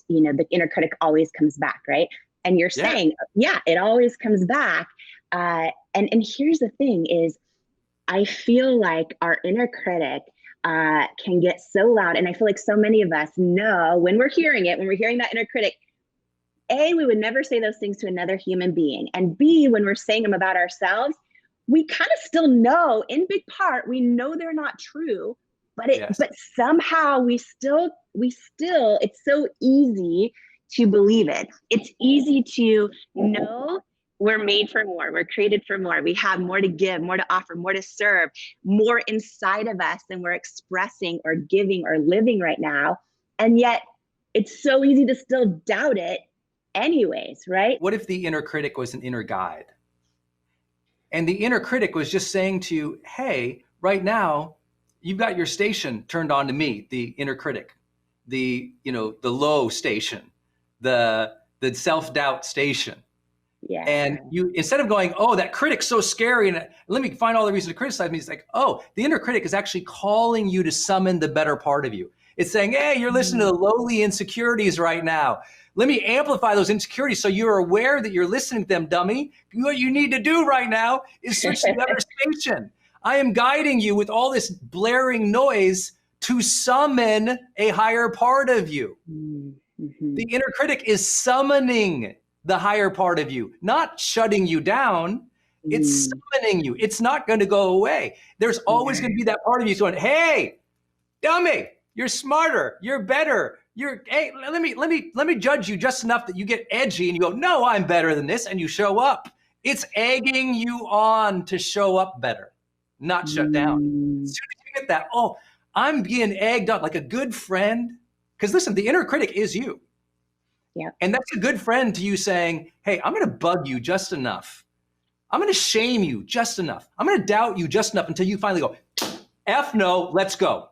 the inner critic always comes back, right? And you're saying, it always comes back. And here's the thing is, I feel like our inner critic can get so loud. And I feel like so many of us know when we're hearing that inner critic, A, we would never say those things to another human being. And B, when we're saying them about ourselves, we kind of still know, in big part, we know they're not true, but somehow we still, it's so easy to believe it. It's easy to know we're made for more. We're created for more. We have more to give, more to offer, more to serve, more inside of us than we're expressing or giving or living right now. And yet it's so easy to still doubt it anyways, right? What if the inner critic was an inner guide? And the inner critic was just saying to you, hey, right now, you've got your station turned on to me, the inner critic, the low station, the self-doubt station. Yeah. And you, instead of going, oh, that critic's so scary, and let me find all the reason to criticize me, it's like, oh, the inner critic is actually calling you to summon the better part of you. It's saying, hey, you're listening to the lowly insecurities right now. Let me amplify those insecurities so you're aware that you're listening to them, dummy. What you need to do right now is switch to the other station. I am guiding you with all this blaring noise to summon a higher part of you. Mm-hmm. The inner critic is summoning the higher part of you, not shutting you down. It's summoning you. It's not going to go away. There's always going to be that part of you going, hey, dummy, you're smarter, you're better. Hey, let me judge you just enough that you get edgy and you go, no, I'm better than this. And you show up. It's egging you on to show up better, not shut down. As soon as you get that, oh, I'm being egged on like a good friend. Because listen, the inner critic is you. Yeah. And that's a good friend to you saying, hey, I'm going to bug you just enough. I'm going to shame you just enough. I'm going to doubt you just enough until you finally go, F no, let's go.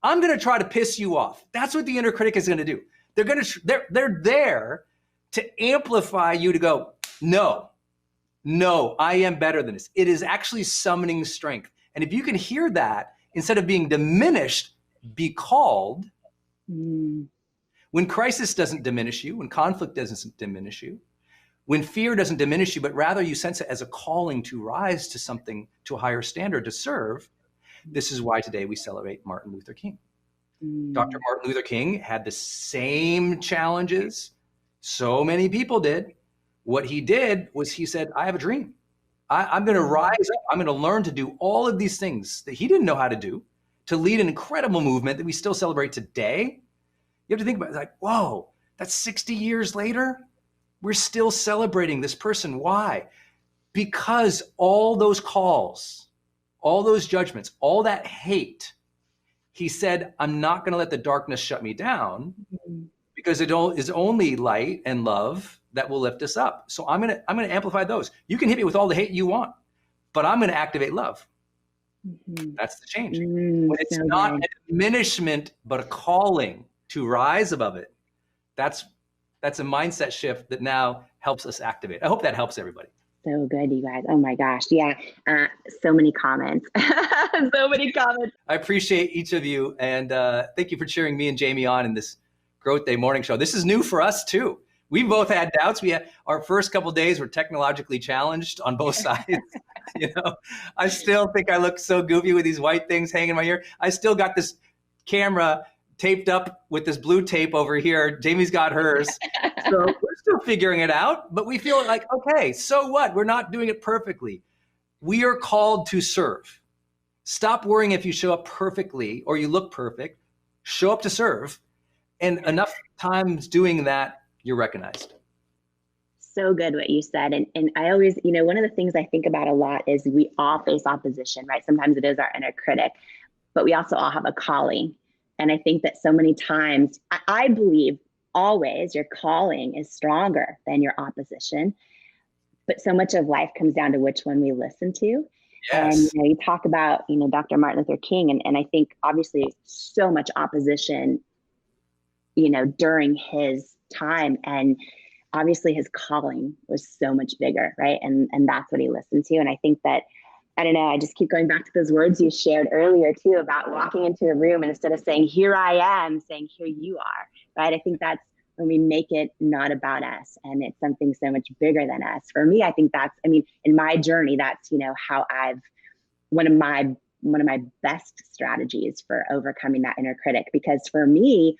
I'm going to try to piss you off. That's what the inner critic is going to do. They're there to amplify you to go, no, I am better than this. It is actually summoning strength. And if you can hear that, instead of being diminished, be called. When crisis doesn't diminish you, when conflict doesn't diminish you, when fear doesn't diminish you, but rather you sense it as a calling to rise to something, to a higher standard, to serve. This is why today we celebrate Martin Luther King. Dr. Martin Luther King had the same challenges so many people did. What he did was he said, I have a dream. I'm going to rise up. I'm going to learn to do all of these things that he didn't know how to do, to lead an incredible movement that we still celebrate today. You have to think about it, like, whoa, that's 60 years later. We're still celebrating this person. Why? Because all those calls, all those judgments, all that hate, he said, I'm not going to let the darkness shut me down, because it is only light and love that will lift us up. So I'm going to amplify those. You can hit me with all the hate you want, but I'm going to activate love. That's the change. When it's not a diminishment, but a calling to rise above it, that's a mindset shift that now helps us activate. I hope that helps everybody. So good, you guys. Oh my gosh. Yeah. So many comments. So many comments. I appreciate each of you. And thank you for cheering me and Jamie on in this Growth Day morning show. This is new for us too. We both had doubts. We had our first couple of days were technologically challenged on both sides. I still think I look so goofy with these white things hanging in my ear. I still got this camera taped up with this blue tape over here. Jamie's got hers. So we're still figuring it out, but we feel like, okay, so what? We're not doing it perfectly. We are called to serve. Stop worrying if you show up perfectly or you look perfect. Show up to serve. And enough times doing that, you're recognized. So good what you said. And I always, one of the things I think about a lot is we all face opposition, right? Sometimes it is our inner critic, but we also all have a calling. And I think that so many times, I believe always your calling is stronger than your opposition. But so much of life comes down to which one we listen to. Yes. And you talk about, Dr. Martin Luther King, and I think obviously so much opposition, during his time, and obviously his calling was so much bigger, right? And that's what he listened to. And I think that, I don't know, I just keep going back to those words you shared earlier too, about walking into a room and instead of saying, here I am, saying, here you are, right? I think that's when we make it not about us and it's something so much bigger than us. For me, I think that's, in my journey, that's, how one of my best strategies for overcoming that inner critic, because for me,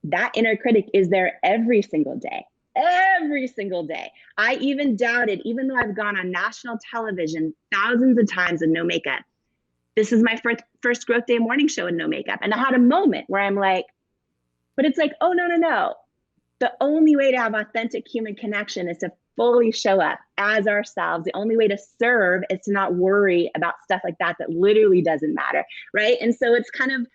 that inner critic is there every single day. Every single day. I even doubted, even though I've gone on national television thousands of times with no makeup. This is my first Growth Day morning show with no makeup. And I had a moment where I'm like, but it's like, oh, no. The only way to have authentic human connection is to fully show up as ourselves. The only way to serve is to not worry about stuff like that literally doesn't matter, right? And so it's kind of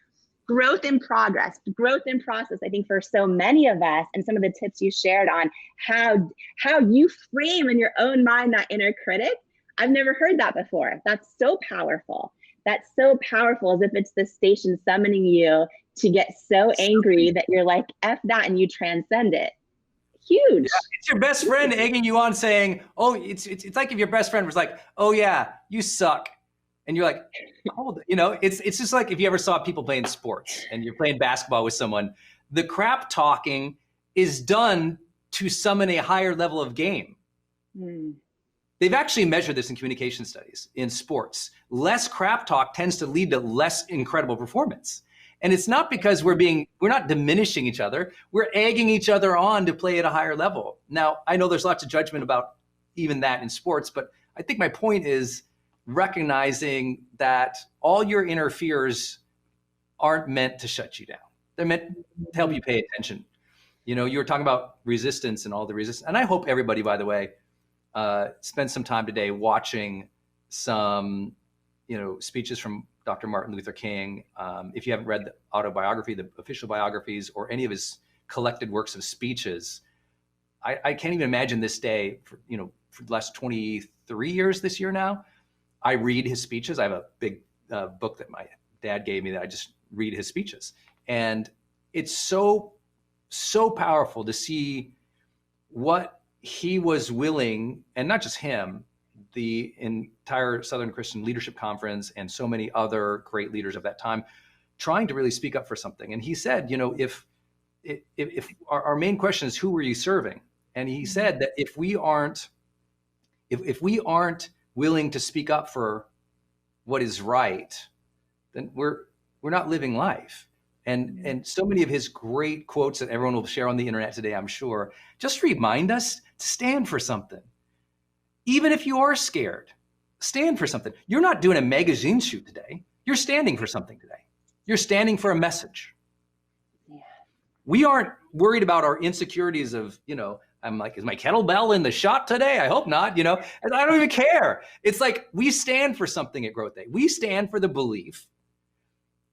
growth in progress, growth in process, I think, for so many of us, and some of the tips you shared on how you frame in your own mind that inner critic. I've never heard that before. That's so powerful. That's so powerful, as if it's the station summoning you to get so angry that you're like, F that, and you transcend it. Huge. Yeah, it's your best friend egging you on saying, oh, it's like if your best friend was like, oh yeah, you suck. And you're like, hold it. It's just like if you ever saw people playing sports and you're playing basketball with someone, the crap talking is done to summon a higher level of game. They've actually measured this in communication studies in sports. Less crap talk tends to lead to less incredible performance. And it's not because we're not diminishing each other. We're egging each other on to play at a higher level. Now, I know there's lots of judgment about even that in sports, but I think my point is recognizing that all your inner fears aren't meant to shut you down. They're meant to help you pay attention. You were talking about resistance and all the resistance. And I hope everybody, by the way, spend some time today watching some, speeches from Dr. Martin Luther King. If you haven't read the autobiography, the official biographies, or any of his collected works of speeches, I can't even imagine this day for the last 23 years this year now. I read his speeches. I have a big book that my dad gave me that I just read his speeches. And it's so, so powerful to see what he was willing, and not just him, the entire Southern Christian Leadership Conference and so many other great leaders of that time, trying to really speak up for something. And he said, if our main question is, who were you serving? And he said that if we aren't willing to speak up for what is right, then we're not living life. And so many of his great quotes that everyone will share on the internet today, I'm sure, just remind us to stand for something. Even if you are scared, stand for something. You're not doing a magazine shoot today. You're standing for something today. You're standing for a message. Yeah. We aren't worried about our insecurities of, I'm like, is my kettlebell in the shot today? I hope not, and I don't even care. It's like we stand for something at Growth Day. We stand for the belief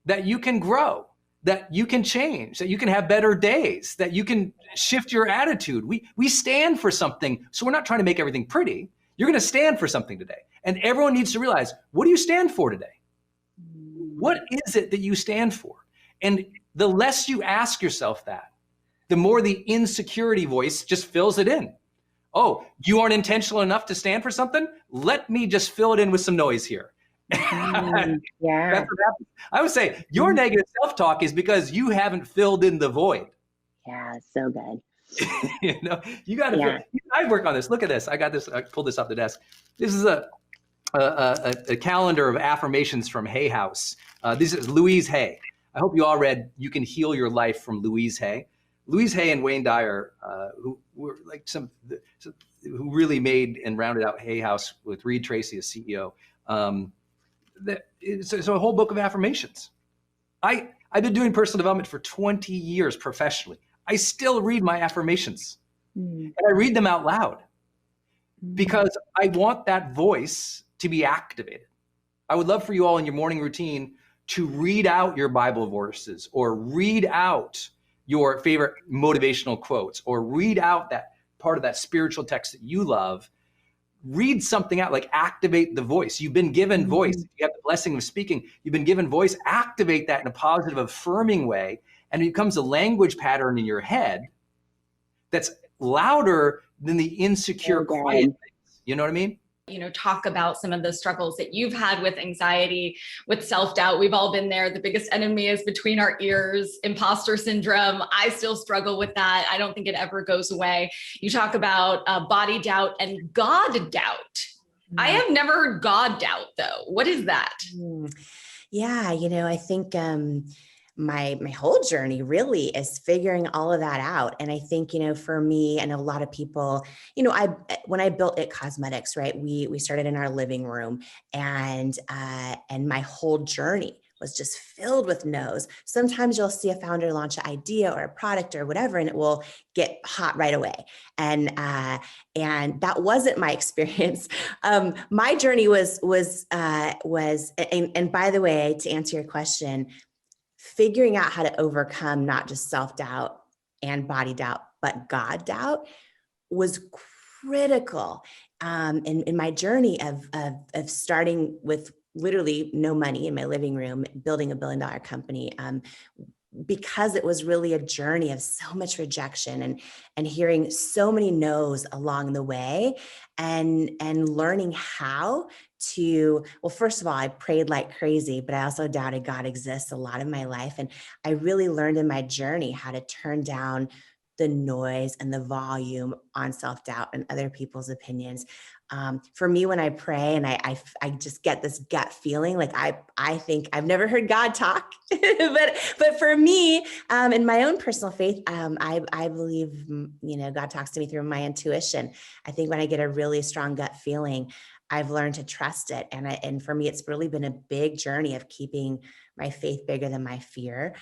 that you can grow, that you can change, that you can have better days, that you can shift your attitude. We stand for something. So we're not trying to make everything pretty. You're going to stand for something today. And everyone needs to realize, what do you stand for today? What is it that you stand for? And the less you ask yourself that, the more the insecurity voice just fills it in. Oh, you aren't intentional enough to stand for something? Let me just fill it in with some noise here. Yeah. That's what happens. I would say your negative self-talk is because you haven't filled in the void. Yeah, so good. You got to. I work on this. Look at this. I got this. I pulled this off the desk. This is a calendar of affirmations from Hay House. This is Louise Hay. I hope you all read "You Can Heal Your Life" from Louise Hay. Louise Hay and Wayne Dyer, who were like who really made and rounded out Hay House with Reed Tracy as CEO. It's a whole book of affirmations. I've been doing personal development for 20 years professionally. I still read my affirmations and I read them out loud because I want that voice to be activated. I would love for you all in your morning routine to read out your Bible verses or read out your favorite motivational quotes or read out that part of that spiritual text that you love. Read something out, like activate the voice. You've been given voice. You have the blessing of speaking. You've been given voice. Activate that in a positive, affirming way. And it becomes a language pattern in your head that's louder than the insecure, quiet things. You know what I mean? Talk about some of the struggles that you've had with anxiety, with self-doubt. We've all been there. The biggest enemy is between our ears, imposter syndrome. I still struggle with that. I don't think it ever goes away. You talk about body doubt and God doubt. I have never heard God doubt though. What is that? Yeah, I think my whole journey really is figuring all of that out. And I think, for me and a lot of people, when I built It Cosmetics, right, we started in our living room and my whole journey was just filled with no's. Sometimes you'll see a founder launch an idea or a product or whatever, and it will get hot right away. And that wasn't my experience. My journey was, and by the way, to answer your question, figuring out how to overcome not just self-doubt and body doubt, but God doubt was critical in my journey of starting with literally no money in my living room, building $1 billion company, because it was really a journey of so much rejection and hearing so many no's along the way and learning how to, well, first of all, I prayed like crazy, but I also doubted God exists a lot of my life. And I really learned in my journey how to turn down the noise and the volume on self-doubt and other people's opinions. For me, when I pray and I just get this gut feeling, like I think I've never heard God talk, but for me, in my own personal faith, I believe, God talks to me through my intuition. I think when I get a really strong gut feeling, I've learned to trust it. And for me, it's really been a big journey of keeping my faith bigger than my fear.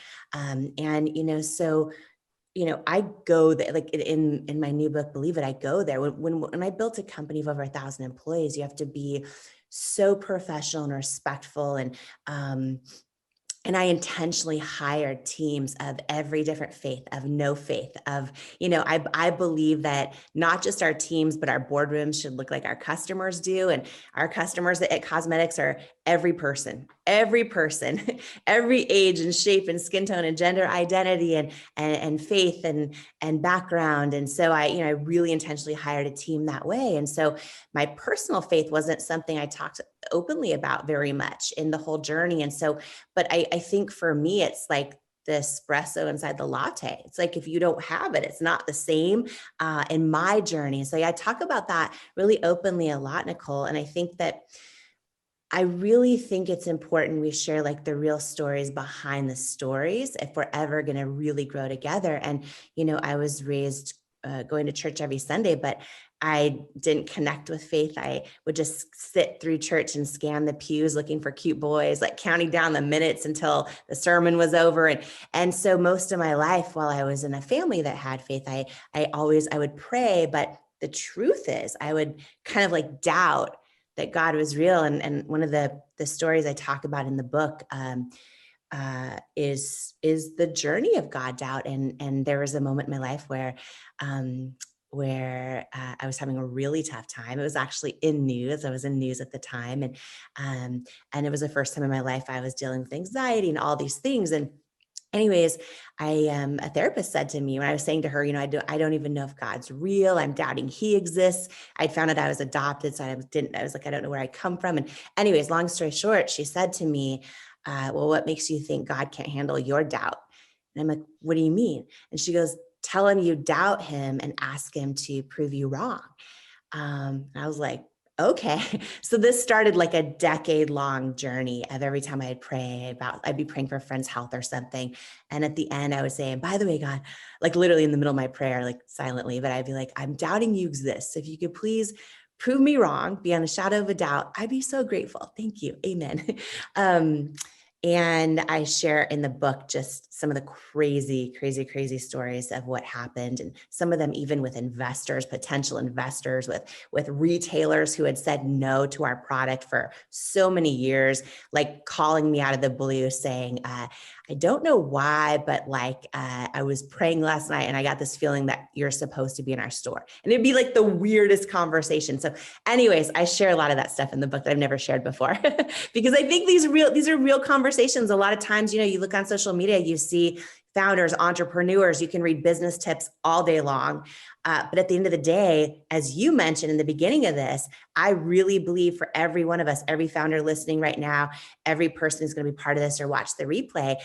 I go there, like in my new book, Believe It, I go there. When I built a company of over 1,000 employees, you have to be so professional and respectful. And I intentionally hired teams of every different faith, of no faith, I believe that not just our teams, but our boardrooms should look like our customers do. And our customers at Cosmetics are every person, every age and shape and skin tone and gender identity and faith and background. And so I really intentionally hired a team that way. And so my personal faith wasn't something I talked openly about very much in the whole journey. And so, but I think for me, it's like the espresso inside the latte. It's like, if you don't have it, it's not the same in my journey. So I talk about that really openly a lot, Nicole. And I really think it's important we share like the real stories behind the stories if we're ever going to really grow together. And, I was raised going to church every Sunday, but I didn't connect with faith. I would just sit through church and scan the pews looking for cute boys, like counting down the minutes until the sermon was over. And so most of my life while I was in a family that had faith, I would pray, but the truth is I would kind of like doubt that God was real. And one of the stories I talk about in the book, is the journey of God doubt. And there was a moment in my life where I was having a really tough time. It was actually in news. I was in news at the time. And it was the first time in my life I was dealing with anxiety and all these things. And anyways, a therapist said to me when I was saying to her, I don't even know if God's real. I'm doubting he exists. I'd found out I was adopted. So I was like, I don't know where I come from. And anyways, long story short, she said to me, well, what makes you think God can't handle your doubt? And I'm like, what do you mean? And she goes, tell him you doubt him and ask him to prove you wrong. I was like, okay. So this started like a decade-long journey of every time I'd be praying for a friend's health or something. And at the end I would say, and by the way, God, like literally in the middle of my prayer, like silently, but I'd be like, I'm doubting you exist. So if you could please prove me wrong, beyond a shadow of a doubt, I'd be so grateful. Thank you. Amen. And I share in the book just some of the crazy stories of what happened. And some of them even with investors, potential investors, with retailers who had said no to our product for so many years, like calling me out of the blue saying, I don't know why, but I was praying last night and I got this feeling that you're supposed to be in our store. And it'd be like the weirdest conversation. So anyways, I share a lot of that stuff in the book that I've never shared before because I think these are real conversations. A lot of times, you look on social media, you see founders, entrepreneurs, you can read business tips all day long. But at the end of the day, as you mentioned in the beginning of this, I really believe for every one of us, every founder listening right now, every person who's going to be part of this or watch the replay,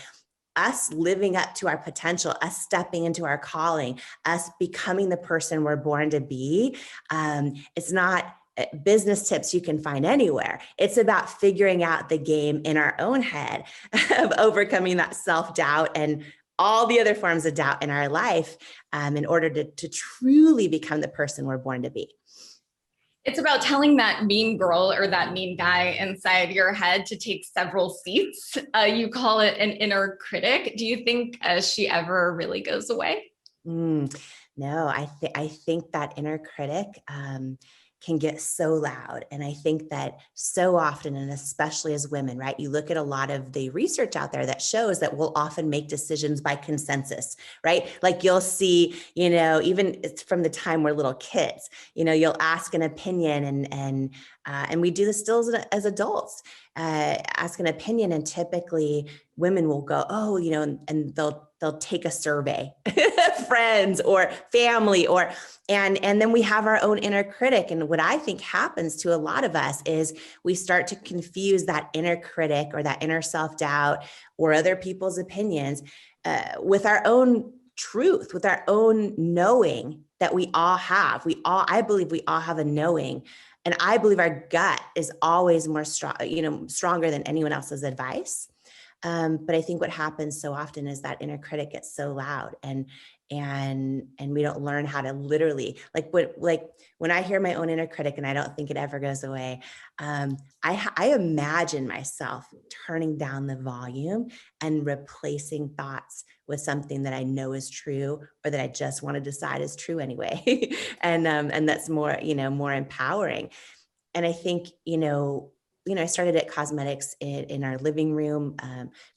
us living up to our potential, us stepping into our calling, us becoming the person we're born to be. It's not business tips you can find anywhere. It's about figuring out the game in our own head of overcoming that self-doubt and all the other forms of doubt in our life in order to truly become the person we're born to be. It's about telling that mean girl or that mean guy inside your head to take several seats. You call it an inner critic. Do you think she ever really goes away? No, I think that inner critic can get so loud. And I think that so often, and especially as women, right, you look at a lot of the research out there that shows that we'll often make decisions by consensus, right? Like you'll see, even it's from the time we're little kids, you'll ask an opinion and we do this still as adults, ask an opinion. And typically women will go, oh, and they'll take a survey, friends or family, and then we have our own inner critic. And what I think happens to a lot of us is we start to confuse that inner critic or that inner self-doubt or other people's opinions with our own truth, with our own knowing that we all have. I believe we all have a knowing. And I believe our gut is always more stronger than anyone else's advice. But I think what happens so often is that inner critic gets so loud and we don't learn how to literally, when I hear my own inner critic, and I don't think it ever goes away, I imagine myself turning down the volume and replacing thoughts with something that I know is true or that I just want to decide is true anyway. And that's more, more empowering. And I think, I started at cosmetics in our living room,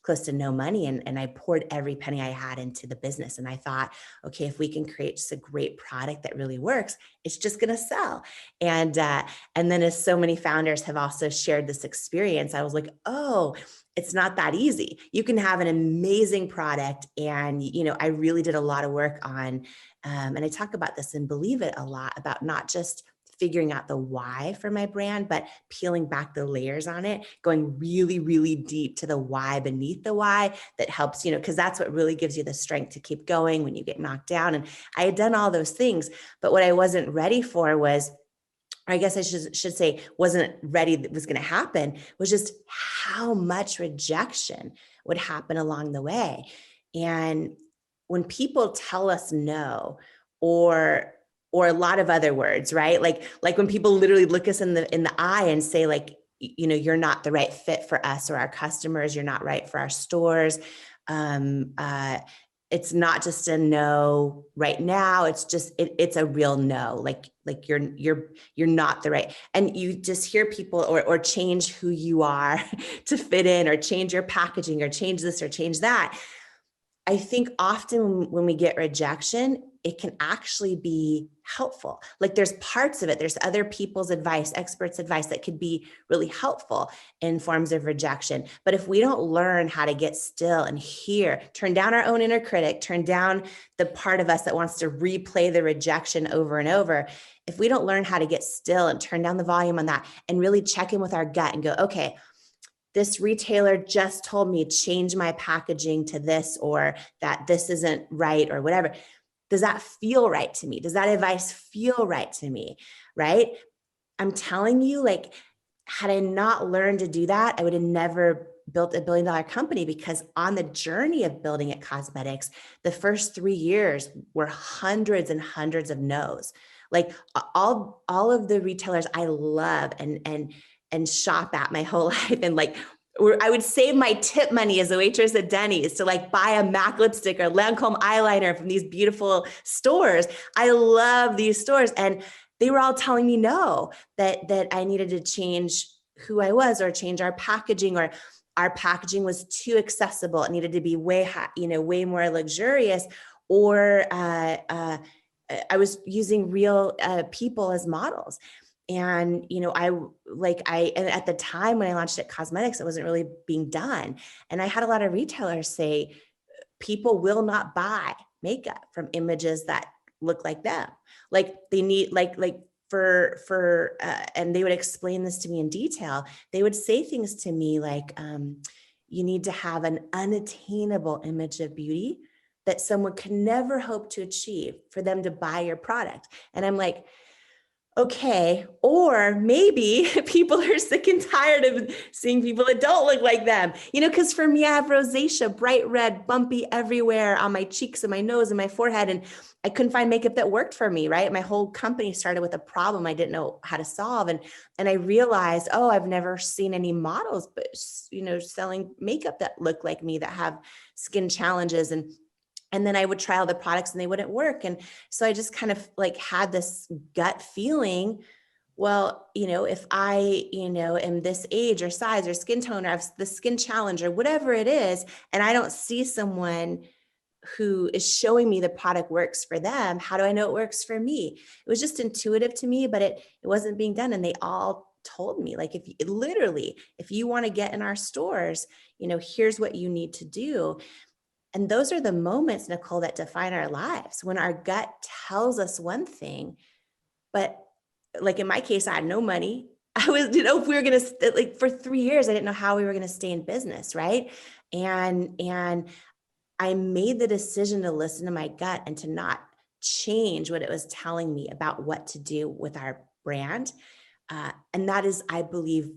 close to no money. And I poured every penny I had into the business. And I thought, okay, if we can create just a great product that really works, it's just going to sell. And then as so many founders have also shared this experience, I was like, oh, it's not that easy. You can have an amazing product. And, I really did a lot of work on, and I talk about this and believe it a lot about not just figuring out the why for my brand, but peeling back the layers on it, going really, really deep to the why beneath the why that helps, because that's what really gives you the strength to keep going when you get knocked down. And I had done all those things, but what I wasn't ready for was, or I guess I should say wasn't ready that was going to happen, was just how much rejection would happen along the way. And when people tell us no, or a lot of other words, right? Like when people literally look us in the eye and say you're not the right fit for us or our customers, you're not right for our stores. it's not just a no right now. It's just, it's a real no. Like you're not the right. And you just hear people or change who you are to fit in, or change your packaging, or change this or change that. I think often when we get rejection, it can actually be helpful. Like there's parts of it, there's other people's advice, experts' advice that could be really helpful in forms of rejection. But if we don't learn how to get still and hear, turn down our own inner critic, turn down the part of us that wants to replay the rejection over and over, if we don't learn how to get still and turn down the volume on that and really check in with our gut and go, okay, this retailer just told me change my packaging to this, or that this isn't right, or whatever. Does that feel right to me? Does that advice feel right to me? Right? I'm telling you, like, had I not learned to do that, I would have never built a $1 billion company, because on the journey of building It Cosmetics, the first 3 years were hundreds and hundreds of no's. Like all of the retailers I love and shop at my whole life. And like, I would save my tip money as a waitress at Denny's to like buy a MAC lipstick or Lancome eyeliner from these beautiful stores. I love these stores. And they were all telling me no, that I needed to change who I was, or change our packaging, or our packaging was too accessible. It needed to be way more luxurious, or I was using real people as models. And, and at the time when I launched It Cosmetics, it wasn't really being done. And I had a lot of retailers say, people will not buy makeup from images that look like them. Like they need, and they would explain this to me in detail. They would say things to me like, you need to have an unattainable image of beauty that someone could never hope to achieve for them to buy your product. And I'm like, okay, or maybe people are sick and tired of seeing people that don't look like them, because for me, I have rosacea, bright red, bumpy everywhere on my cheeks and my nose and my forehead. And I couldn't find makeup that worked for me, right? My whole company started with a problem I didn't know how to solve. And I realized, I've never seen any models, but, selling makeup that look like me, that have skin challenges. And then I would try all the products and they wouldn't work. And so I just kind of like had this gut feeling, well, if I, am this age or size or skin tone, or have the skin challenge or whatever it is, and I don't see someone who is showing me the product works for them, how do I know it works for me? It was just intuitive to me, but it wasn't being done. And they all told me, like, if you want to get in our stores, here's what you need to do. And those are the moments, Nicole, that define our lives, when our gut tells us one thing, but like in my case, I had no money. I was, if we were going to, like for 3 years, I didn't know how we were going to stay in business. Right. And I made the decision to listen to my gut and to not change what it was telling me about what to do with our brand. And that is, I believe,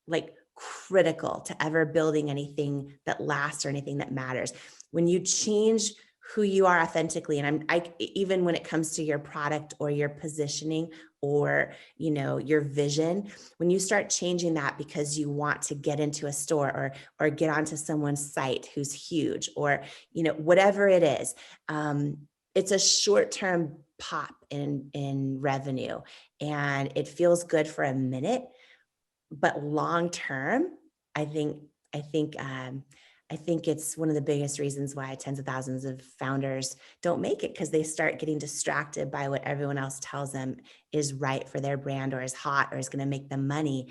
like critical to ever building anything that lasts or anything that matters. When you change who you are authentically, and even when it comes to your product or your positioning or, your vision, when you start changing that because you want to get into a store or get onto someone's site who's huge, or, whatever it is, it's a short-term pop in revenue, and it feels good for a minute, but long-term, I think it's one of the biggest reasons why tens of thousands of founders don't make it, because they start getting distracted by what everyone else tells them is right for their brand, or is hot, or is going to make them money.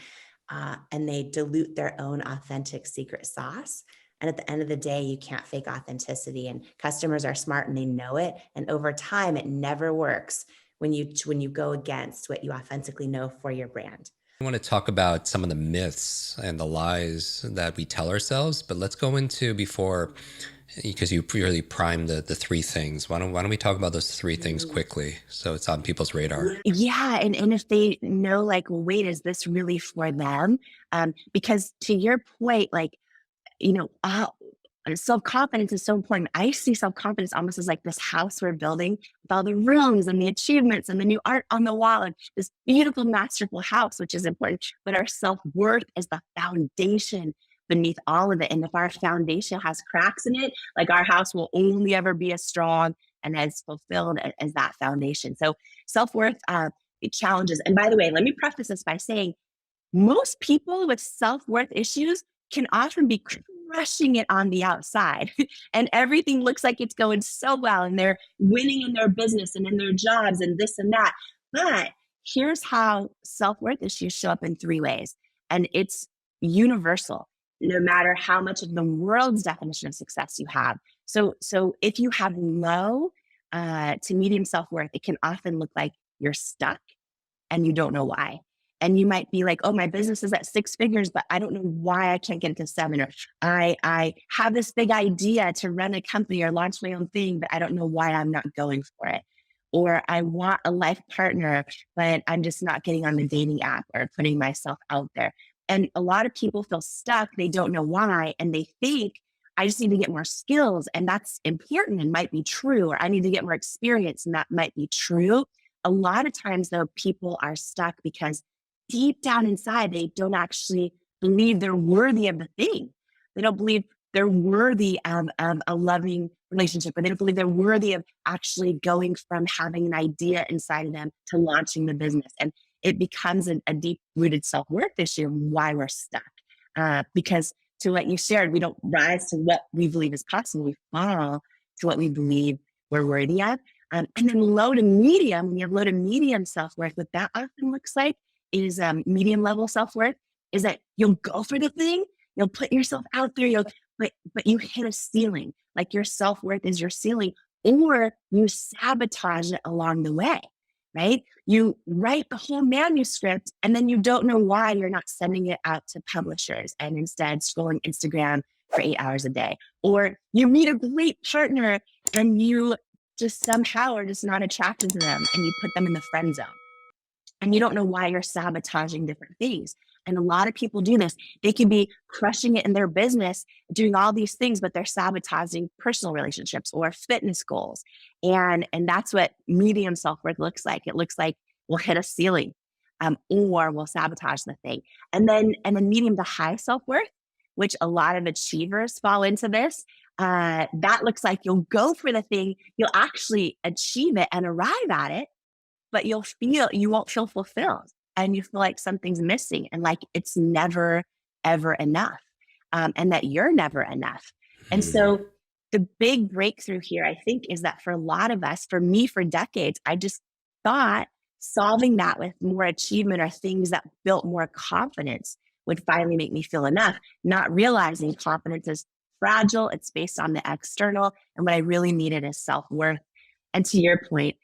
And they dilute their own authentic secret sauce. And at the end of the day, you can't fake authenticity, and customers are smart and they know it. And over time, it never works when you go against what you authentically know for your brand. I want to talk about some of the myths and the lies that we tell ourselves, but let's go into before, because you really primed the 3 things. Why don't we talk about those 3 things quickly, so it's on people's radar? Yeah, and if they know, like, wait, is this really for them? Because to your point, like, self-confidence is so important. I see self-confidence almost as like this house we're building with all the rooms and the achievements and the new art on the wall and this beautiful, masterful house, which is important. But our self-worth is the foundation beneath all of it. And if our foundation has cracks in it, like our house will only ever be as strong and as fulfilled as that foundation. So self-worth, it challenges. And by the way, let me preface this by saying most people with self-worth issues can often be crushing it on the outside and everything looks like it's going so well and they're winning in their business and in their jobs and this and that. But here's how self-worth issues show up in 3 ways. And it's universal, no matter how much of the world's definition of success you have. So if you have low to medium self-worth, it can often look like you're stuck and you don't know why. And you might be like, oh, my business is at 6 figures, but I don't know why I can't get it to 7. Or I have this big idea to run a company or launch my own thing, but I don't know why I'm not going for it. Or I want a life partner, but I'm just not getting on the dating app or putting myself out there. And a lot of people feel stuck. They don't know why. And they think, I just need to get more skills. And that's important and might be true. Or I need to get more experience. And that might be true. A lot of times, though, people are stuck because deep down inside, they don't actually believe they're worthy of the thing. They don't believe they're worthy of a loving relationship, or they don't believe they're worthy of actually going from having an idea inside of them to launching the business. And it becomes a deep-rooted self-worth issue of why we're stuck. Because to what you shared, we don't rise to what we believe is possible. We fall to what we believe we're worthy of. And then low to medium, when you have low to medium self-worth, what that often looks like is medium level self-worth, is that you'll go for the thing, you'll put yourself out there, but you hit a ceiling, like your self-worth is your ceiling, or you sabotage it along the way, right? You write the whole manuscript and then you don't know why you're not sending it out to publishers and instead scrolling Instagram for 8 hours a day. Or you meet a great partner and you just somehow are just not attracted to them and you put them in the friend zone. And you don't know why you're sabotaging different things. And a lot of people do this. They can be crushing it in their business, doing all these things, but they're sabotaging personal relationships or fitness goals. And that's what medium self-worth looks like. It looks like we'll hit a ceiling or we'll sabotage the thing. And then medium to high self-worth, which a lot of achievers fall into this, that looks like you'll go for the thing, you'll actually achieve it and arrive at it, but you won't feel fulfilled and you feel like something's missing and like it's never, ever enough, and that you're never enough. And so the big breakthrough here, I think, is that for a lot of us, for me, for decades, I just thought solving that with more achievement or things that built more confidence would finally make me feel enough, not realizing confidence is fragile. It's based on the external. And what I really needed is self-worth. And to your point,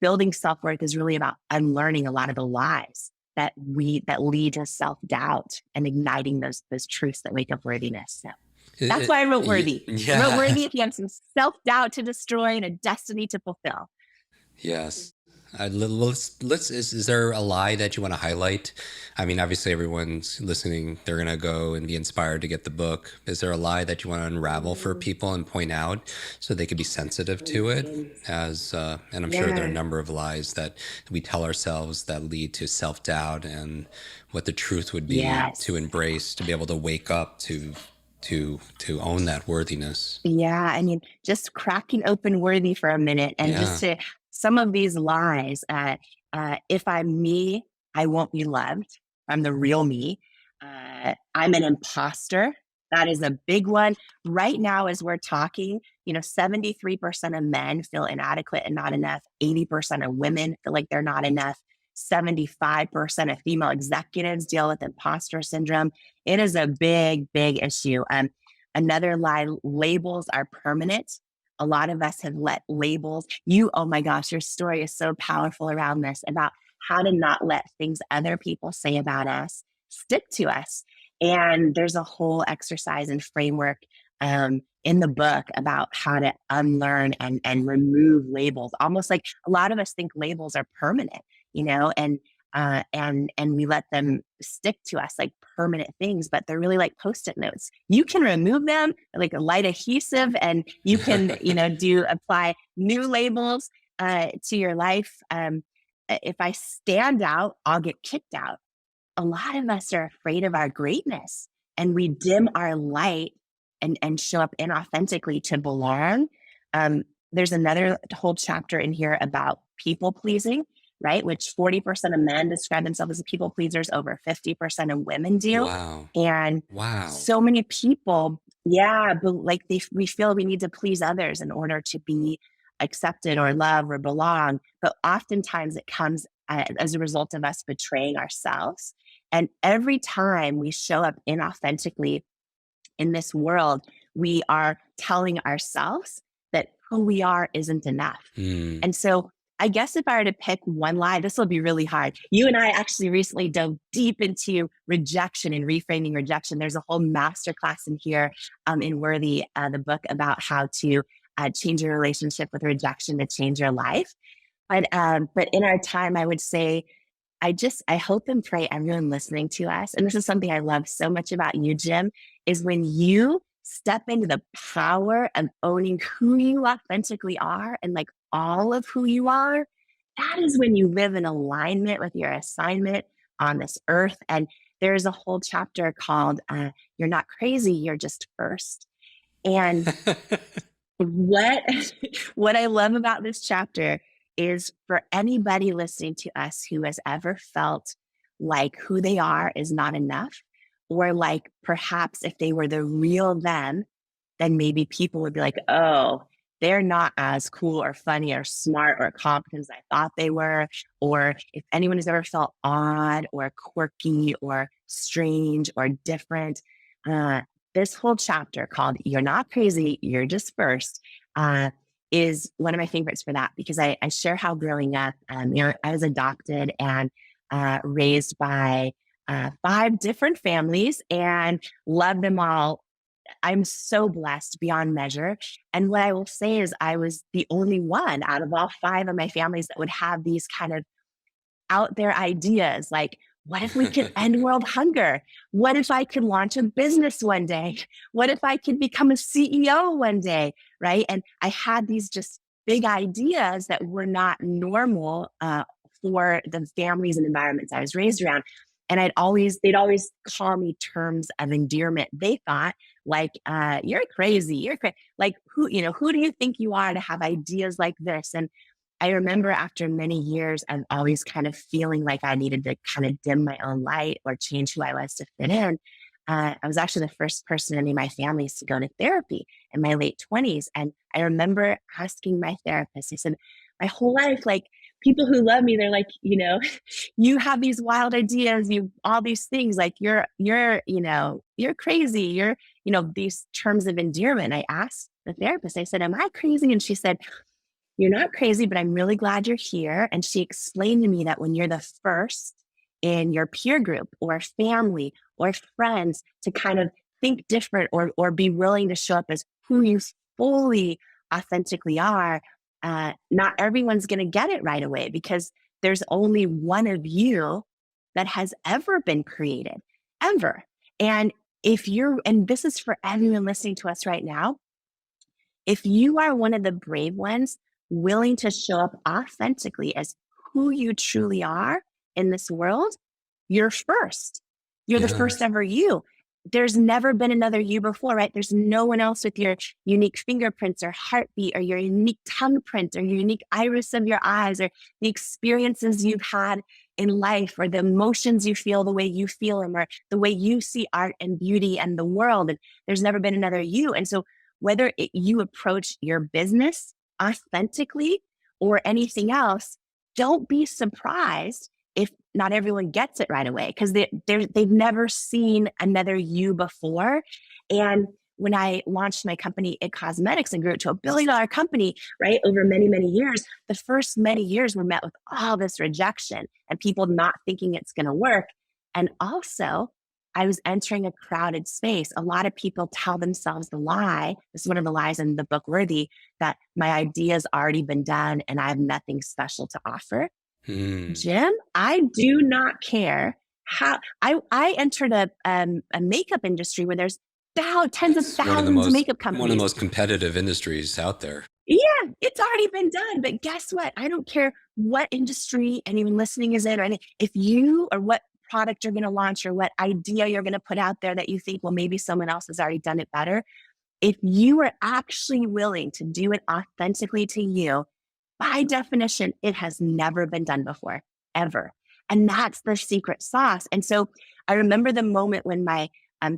building self-worth is really about unlearning a lot of the lies that lead to self-doubt and igniting those truths that wake up worthiness. So that's why I wrote Worthy. Yeah. I wrote Worthy if you have some self-doubt to destroy and a destiny to fulfill. Yes. Is there a lie that you want to highlight? I mean, obviously everyone's listening. They're going to go and be inspired to get the book. Is there a lie that you want to unravel for people and point out so they could be sensitive to it? And I'm sure there are a number of lies that we tell ourselves that lead to self-doubt, and what the truth would be to embrace, to be able to wake up to own that worthiness. Yeah. I mean, just cracking open Worthy for a minute and just to some of these lies, if I'm me, I won't be loved. I'm the real me. I'm an imposter. That is a big one. Right now, as we're talking, 73% of men feel inadequate and not enough. 80% of women feel like they're not enough. 75% of female executives deal with imposter syndrome. It is a big, big issue. Another lie, labels are permanent. A lot of us have let labels, oh my gosh, your story is so powerful around this, about how to not let things other people say about us stick to us. And there's a whole exercise and framework in the book about how to unlearn and remove labels. Almost like a lot of us think labels are permanent, and we let them stick to us like permanent things, but they're really like Post-it notes. You can remove them like a light adhesive, and you can, apply new labels to your life. If I stand out, I'll get kicked out. A lot of us are afraid of our greatness and we dim our light and show up inauthentically to belong. There's another whole chapter in here about people pleasing, right? Which 40% of men describe themselves as people pleasers, over 50% of women do. Wow. And so many people, but like we feel we need to please others in order to be accepted or loved or belong. But oftentimes it comes as a result of us betraying ourselves. And every time we show up inauthentically in this world, we are telling ourselves that who we are isn't enough. And so I guess if I were to pick one line, this will be really hard. You and I actually recently dove deep into rejection and reframing rejection. There's a whole masterclass in here in Worthy, the book about how to change your relationship with rejection to change your life. But in our time, I would say, I hope and pray everyone listening to us, and this is something I love so much about you, Jim, is when you step into the power of owning who you authentically are and like all of who you are, that is when you live in alignment with your assignment on this earth. And there's a whole chapter called You're Not Crazy, You're Just First. And what I love about this chapter is for anybody listening to us who has ever felt like who they are is not enough, or like perhaps if they were the real them, then maybe people would be like, oh, they're not as cool or funny or smart or competent as I thought they were. Or if anyone has ever felt odd or quirky or strange or different, this whole chapter called You're Not Crazy, You're Just First, is one of my favorites for that, because I share how growing up, I was adopted and raised by 5 different families and loved them all. I'm so blessed beyond measure. And what I will say is I was the only one out of all 5 of my families that would have these kind of out there ideas like, what if we could end world hunger? What if I could launch a business one day? What if I could become a CEO one day, right? And I had these just big ideas that were not normal for the families and environments I was raised around. And they'd always call me terms of endearment. They thought like, you're crazy. Like, who do you think you are to have ideas like this? And I remember after many years of always kind of feeling like I needed to kind of dim my own light or change who I was to fit in. I was actually the first person in any of my families to go to therapy in my late 20s. And I remember asking my therapist, I said, my whole life, like people who love me, they're like, you have these wild ideas, all these things, like you're crazy. You're, these terms of endearment. I asked the therapist, I said, am I crazy? And she said, you're not crazy, but I'm really glad you're here. And she explained to me that when you're the first in your peer group or family or friends to kind of think different or be willing to show up as who you fully authentically are, not everyone's going to get it right away, because there's only one of you that has ever been created, ever. And and this is for everyone listening to us right now, if you are one of the brave ones willing to show up authentically as who you truly are in this world, you're first. You're the first ever you. There's never been another you before, right? There's no one else with your unique fingerprints or heartbeat or your unique tongue print or your unique iris of your eyes or the experiences you've had in life or the emotions you feel the way you feel them or the way you see art and beauty and the world. And there's never been another you. And so whether you approach your business authentically or anything else, don't be surprised if not everyone gets it right away, because they've never seen another you before. And when I launched my company, It Cosmetics, and grew it to $1 billion company, right, over many, many years, the first many years were met with all this rejection and people not thinking it's going to work. And also, I was entering a crowded space. A lot of people tell themselves the lie. This is one of the lies in the book Worthy, that my idea's already been done and I have nothing special to offer. Jim, I do not care how I entered a makeup industry where there's tens of thousands of makeup companies. One of the most competitive industries out there. Yeah, it's already been done. But guess what? I don't care what industry anyone listening is in or anything. If you or what product you're going to launch or what idea you're going to put out there that you think, well, maybe someone else has already done it better. If you are actually willing to do it authentically to you, by definition, it has never been done before, ever. And that's the secret sauce. And so I remember the moment when my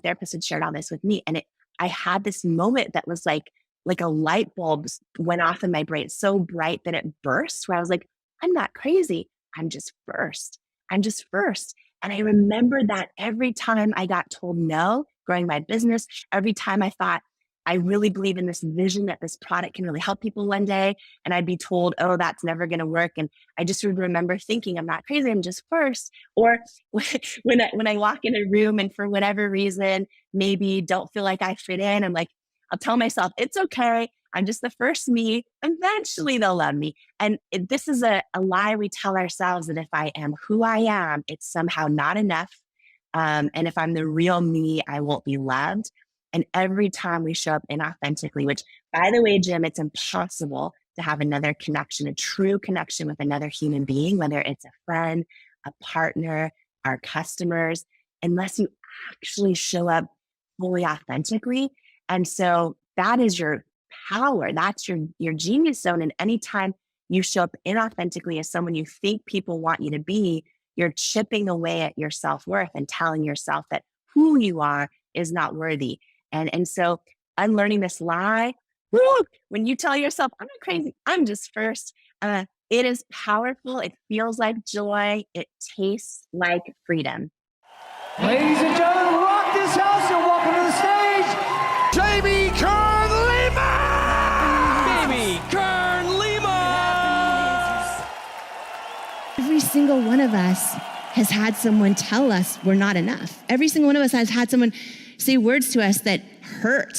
therapist had shared all this with me, and I had this moment that was like a light bulb went off in my brain, so bright that it burst, where I was like, I'm not crazy. I'm just first. I'm just first. And I remember that every time I got told no, growing my business, every time I thought, I really believe in this vision that this product can really help people one day, and I'd be told, oh, that's never going to work. And I just would remember thinking, I'm not crazy, I'm just first. Or when I walk in a room and for whatever reason, maybe don't feel like I fit in, I'm like, I'll tell myself, it's okay. I'm just the first me. Eventually they'll love me. And this is a lie we tell ourselves, that if I am who I am, it's somehow not enough. And if I'm the real me, I won't be loved. And every time we show up inauthentically, which, by the way, Jim, it's impossible to have another connection, a true connection with another human being, whether it's a friend, a partner, our customers, unless you actually show up fully authentically. And so that is your power. That's your genius zone. And anytime you show up inauthentically as someone you think people want you to be, you're chipping away at your self-worth and telling yourself that who you are is not worthy. And so unlearning this lie, when you tell yourself, I'm not crazy, I'm just first, it is powerful. It feels like joy. It tastes like freedom. Ladies and gentlemen, rock this house and welcome to the stage, Jamie Kern Lima! Jamie Kern Lima! Every single one of us has had someone tell us we're not enough. Every single one of us has had someone say words to us that hurt.